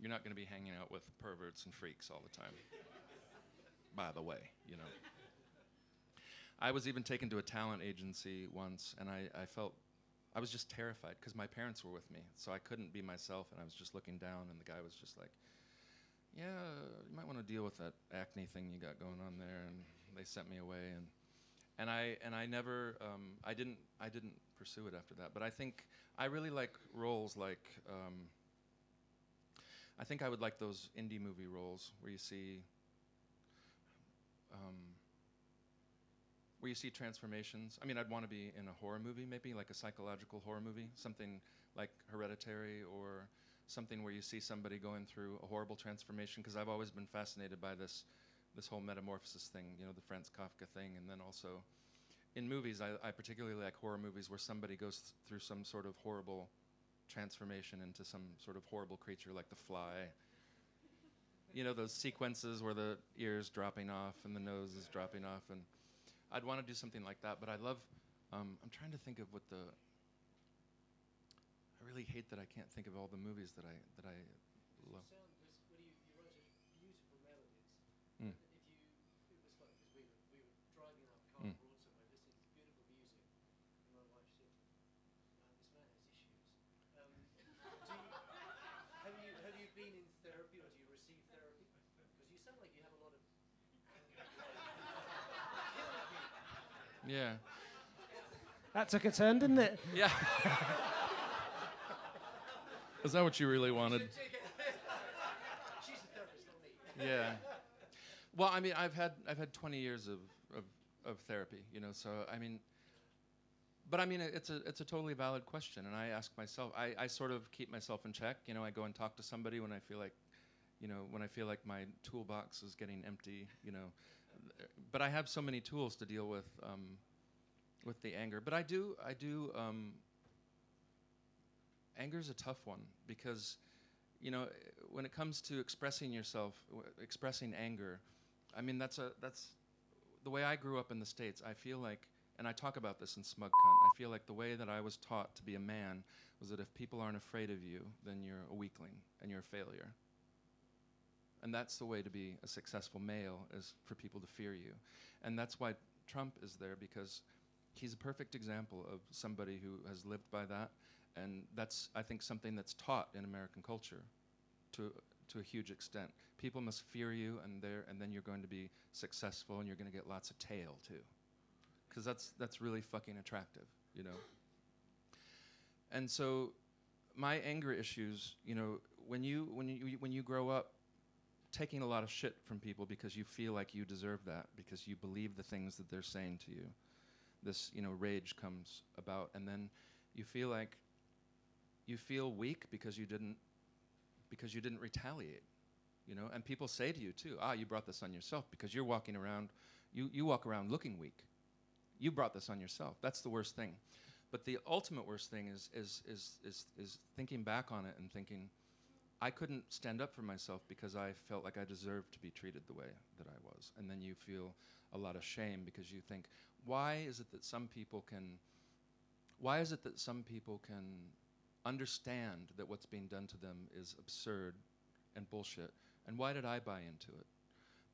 you're not gonna be hanging out with perverts and freaks all the time. By the way, I was even taken to a talent agency once, and I was just terrified because my parents were with me, so I couldn't be myself, and I was just looking down, and the guy was just like, yeah, you might want to deal with that acne thing you got going on there, and they sent me away, and I never, I didn't pursue it after that, but I think I really like roles like, I think I would like those indie movie roles where you see transformations. I mean, I'd want to be in a horror movie, maybe like a psychological horror movie, something like Hereditary, or something where you see somebody going through a horrible transformation, because I've always been fascinated by this whole metamorphosis thing, the Franz Kafka thing, and then also in movies, I particularly like horror movies where somebody goes through some sort of horrible transformation into some sort of horrible creature like The Fly. Those sequences where the ear's dropping off and the nose is dropping off, and I'd want to do something like that, but I love, I'm trying to think of I really hate that I can't think of all the movies that I love. You wrote beautiful melodies. Mm. It was like, because we were driving our car Mm. abroad somewhere, listening to beautiful music, and my wife said, this man has issues. Have you been in therapy, or do you receive therapy? Because you sound like you have a lot of anger. Yeah. That took a turn, didn't it? Yeah. Is that what you really wanted? She's a therapist, not me. Yeah. Well, I mean, I've had 20 years of therapy, so I mean, but I mean, it's a totally valid question, and I ask myself, I sort of keep myself in check. I go and talk to somebody when I feel like my toolbox is getting empty, But I have so many tools to deal with the anger. But I do. Anger's a tough one because, when it comes to expressing yourself, expressing anger, I mean, that's the way I grew up in the States. I feel like, and I talk about this in Smug Cunt, I feel like the way that I was taught to be a man was that if people aren't afraid of you, then you're a weakling and you're a failure. And that's the way to be a successful male, is for people to fear you. And that's why Trump is there, because he's a perfect example of somebody who has lived by that. And that's, I think, something that's taught in American culture, to to a huge extent. People must fear you, and then you're going to be successful, and you're going to get lots of tail too, because that's really fucking attractive, you know. And so, my anger issues, you know, when you grow up taking a lot of shit from people because you feel like you deserve that, because you believe the things that they're saying to you, this, you know, rage comes about, and then you feel like you feel weak because you didn't retaliate, you know. And people say to you too, you brought this on yourself because you're walking around, you walk around looking weak. You brought this on yourself. That's the worst thing. But the ultimate worst thing is thinking back on it and thinking, I couldn't stand up for myself because I felt like I deserved to be treated the way that I was. And then you feel a lot of shame because you think, why is it that some people can understand that what's being done to them is absurd and bullshit, and why did I buy into it?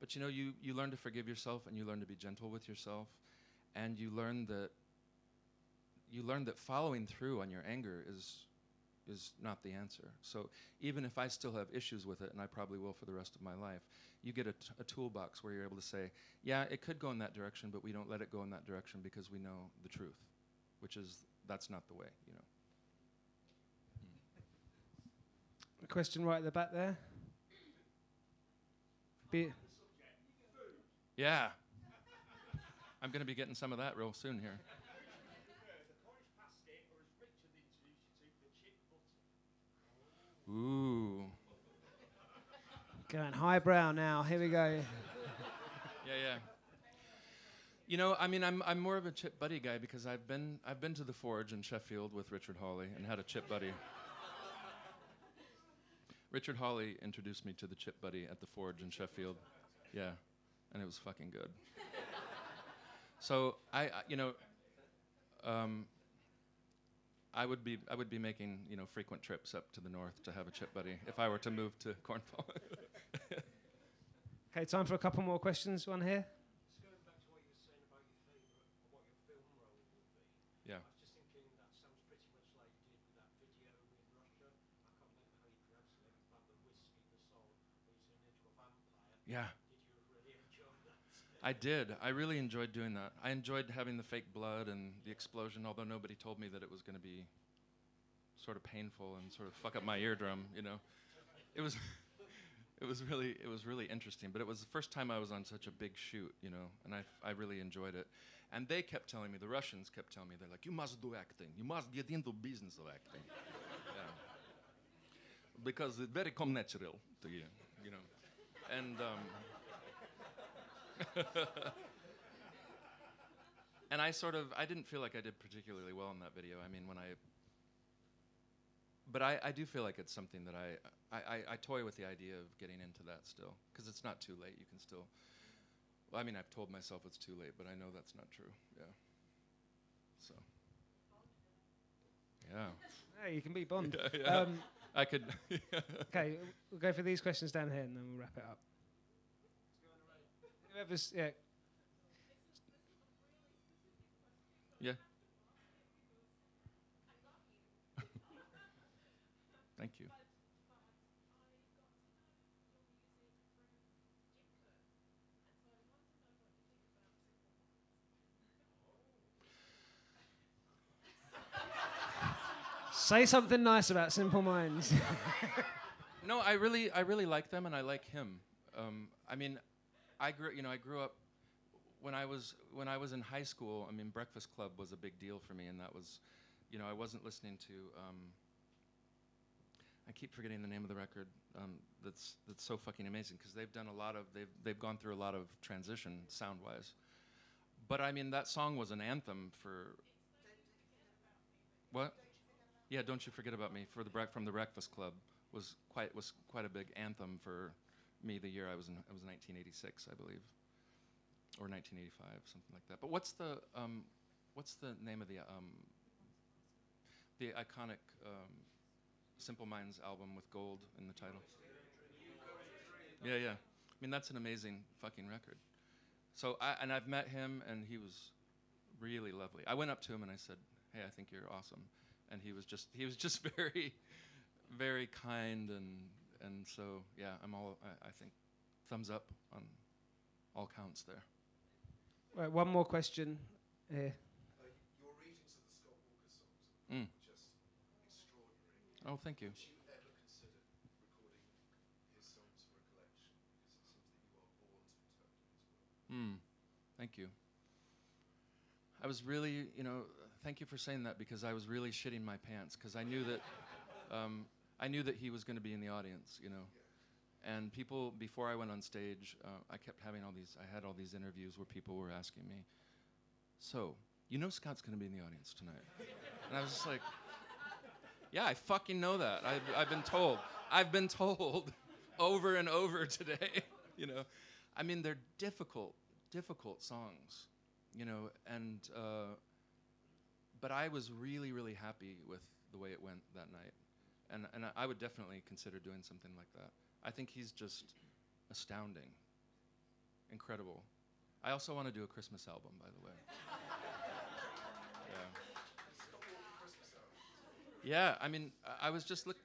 But you know, you learn to forgive yourself, and you learn to be gentle with yourself, and you learn that following through on your anger is not the answer. So even if I still have issues with it, and I probably will for the rest of my life, you get a toolbox where you're able to say, yeah, it could go in that direction, but we don't let it go in that direction because we know the truth, which is that's not the way, you know. A question right at the back there. Yeah. I'm going to be getting some of that real soon here. Ooh. Going highbrow now. Here we go. Yeah. You know, I mean, I'm more of a Chip Buddy guy because I've been to the Forge in Sheffield with Richard Hawley and had a Chip Buddy. Richard Hawley introduced me to the Chip Buddy at the Forge in Sheffield. Yeah, and it was fucking good. So I would be making, you know, frequent trips up to the north to have a Chip Buddy if I were to move to Cornwall. Okay, time for a couple more questions. One here. Just going back to what you were saying about your favourite, what your film role would be. Yeah. I was just thinking that sounds pretty much like you did with that video in Russia. I can't remember how you pronounce it, about the whiskey, the song, where you turned into a vampire. Yeah. Did you really enjoy that? I did. I really enjoyed doing that. I enjoyed having the fake blood and the explosion, although nobody told me that it was going to be sort of painful and sort of fuck up my eardrum, you know. It was really interesting, but it was the first time I was on such a big shoot, you know, and I really enjoyed it. And they kept telling me, the Russians kept telling me, they're like, you must do acting. You must get into business of acting. Yeah. Because it's very come natural to you, you know. And and I didn't feel like I did particularly well in that video. I mean, but I do feel like it's something that I toy with the idea of getting into that still, because it's not too late. You can still, well, I mean, I've told myself it's too late, but I know that's not true. Yeah. So. Yeah. Hey, you can be Bond. Yeah. I could. Okay, we'll go for these questions down here, and then we'll wrap it up. Whoever's, yeah. Yeah. Thank you. Say something nice about Simple Minds. No, I really like them, and I like him. I mean, I grew up when I was in high school. I mean, Breakfast Club was a big deal for me, and that was, you know, I wasn't listening to. I keep forgetting the name of the record. That's so fucking amazing, because they've gone through a lot of transition sound-wise. But I mean, that song was an anthem for. What? Yeah, Don't You Forget About Me from the Breakfast Club was quite a big anthem for me the year it was 1986, I believe, or 1985, something like that. But what's the name of the iconic Simple Minds album with gold in the title? Yeah. I mean, that's an amazing fucking record. So I've met him, and he was really lovely. I went up to him and I said, "Hey, I think you're awesome." And he was just very, very kind And so, yeah, I think thumbs up on all counts there. Right, one more question. Your readings of the Scott Walker songs are just extraordinary. Oh, thank you. Would you ever consider recording his songs for a collection? Because it seems that you are born to interpret his work. Thank you. I was really, thank you for saying that, because I was really shitting my pants, because I knew that he was going to be in the audience, And people, before I went on stage, I had all these interviews where people were asking me, so, Scott's going to be in the audience tonight. And I was just like, yeah, I fucking know that. I've been told. I've been told over and over today, I mean, they're difficult songs, but I was really, really happy with the way it went that night. And I would definitely consider doing something like that. I think he's just astounding, incredible. I also want to do a Christmas album, by the way. Yeah, I mean, I was just like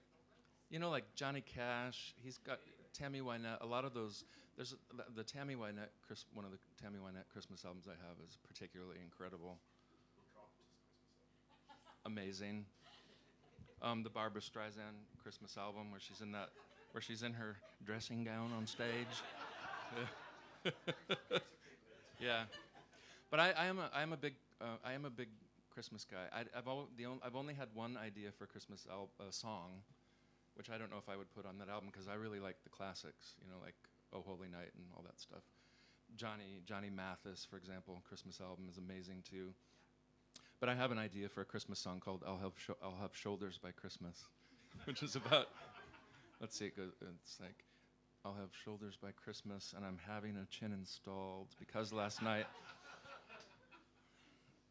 Johnny Cash. He's got Tammy Wynette. A lot of those. There's the Tammy Wynette. One of the Tammy Wynette Christmas albums I have is particularly incredible. Amazing. The Barbra Streisand Christmas album, where she's in her dressing gown on stage. Yeah, but I am a big Christmas guy. I've only had one idea for a Christmas song, which I don't know if I would put on that album, because I really like the classics, like Oh Holy Night and all that stuff. Johnny Mathis, for example, Christmas album is amazing too. But I have an idea for a Christmas song called I'll Have Shoulders by Christmas, which is about, let's see, it's like, I'll have shoulders by Christmas, and I'm having a chin installed, because last night,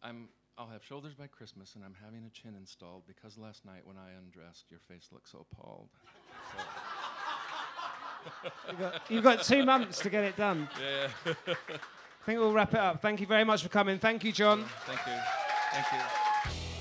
I'll have shoulders by Christmas, and I'm having a chin installed, because last night when I undressed, your face looked so appalled. You've got 2 months to get it done. Yeah. I think we'll wrap it up. Thank you very much for coming. Thank you, John. Thank you. Thank you.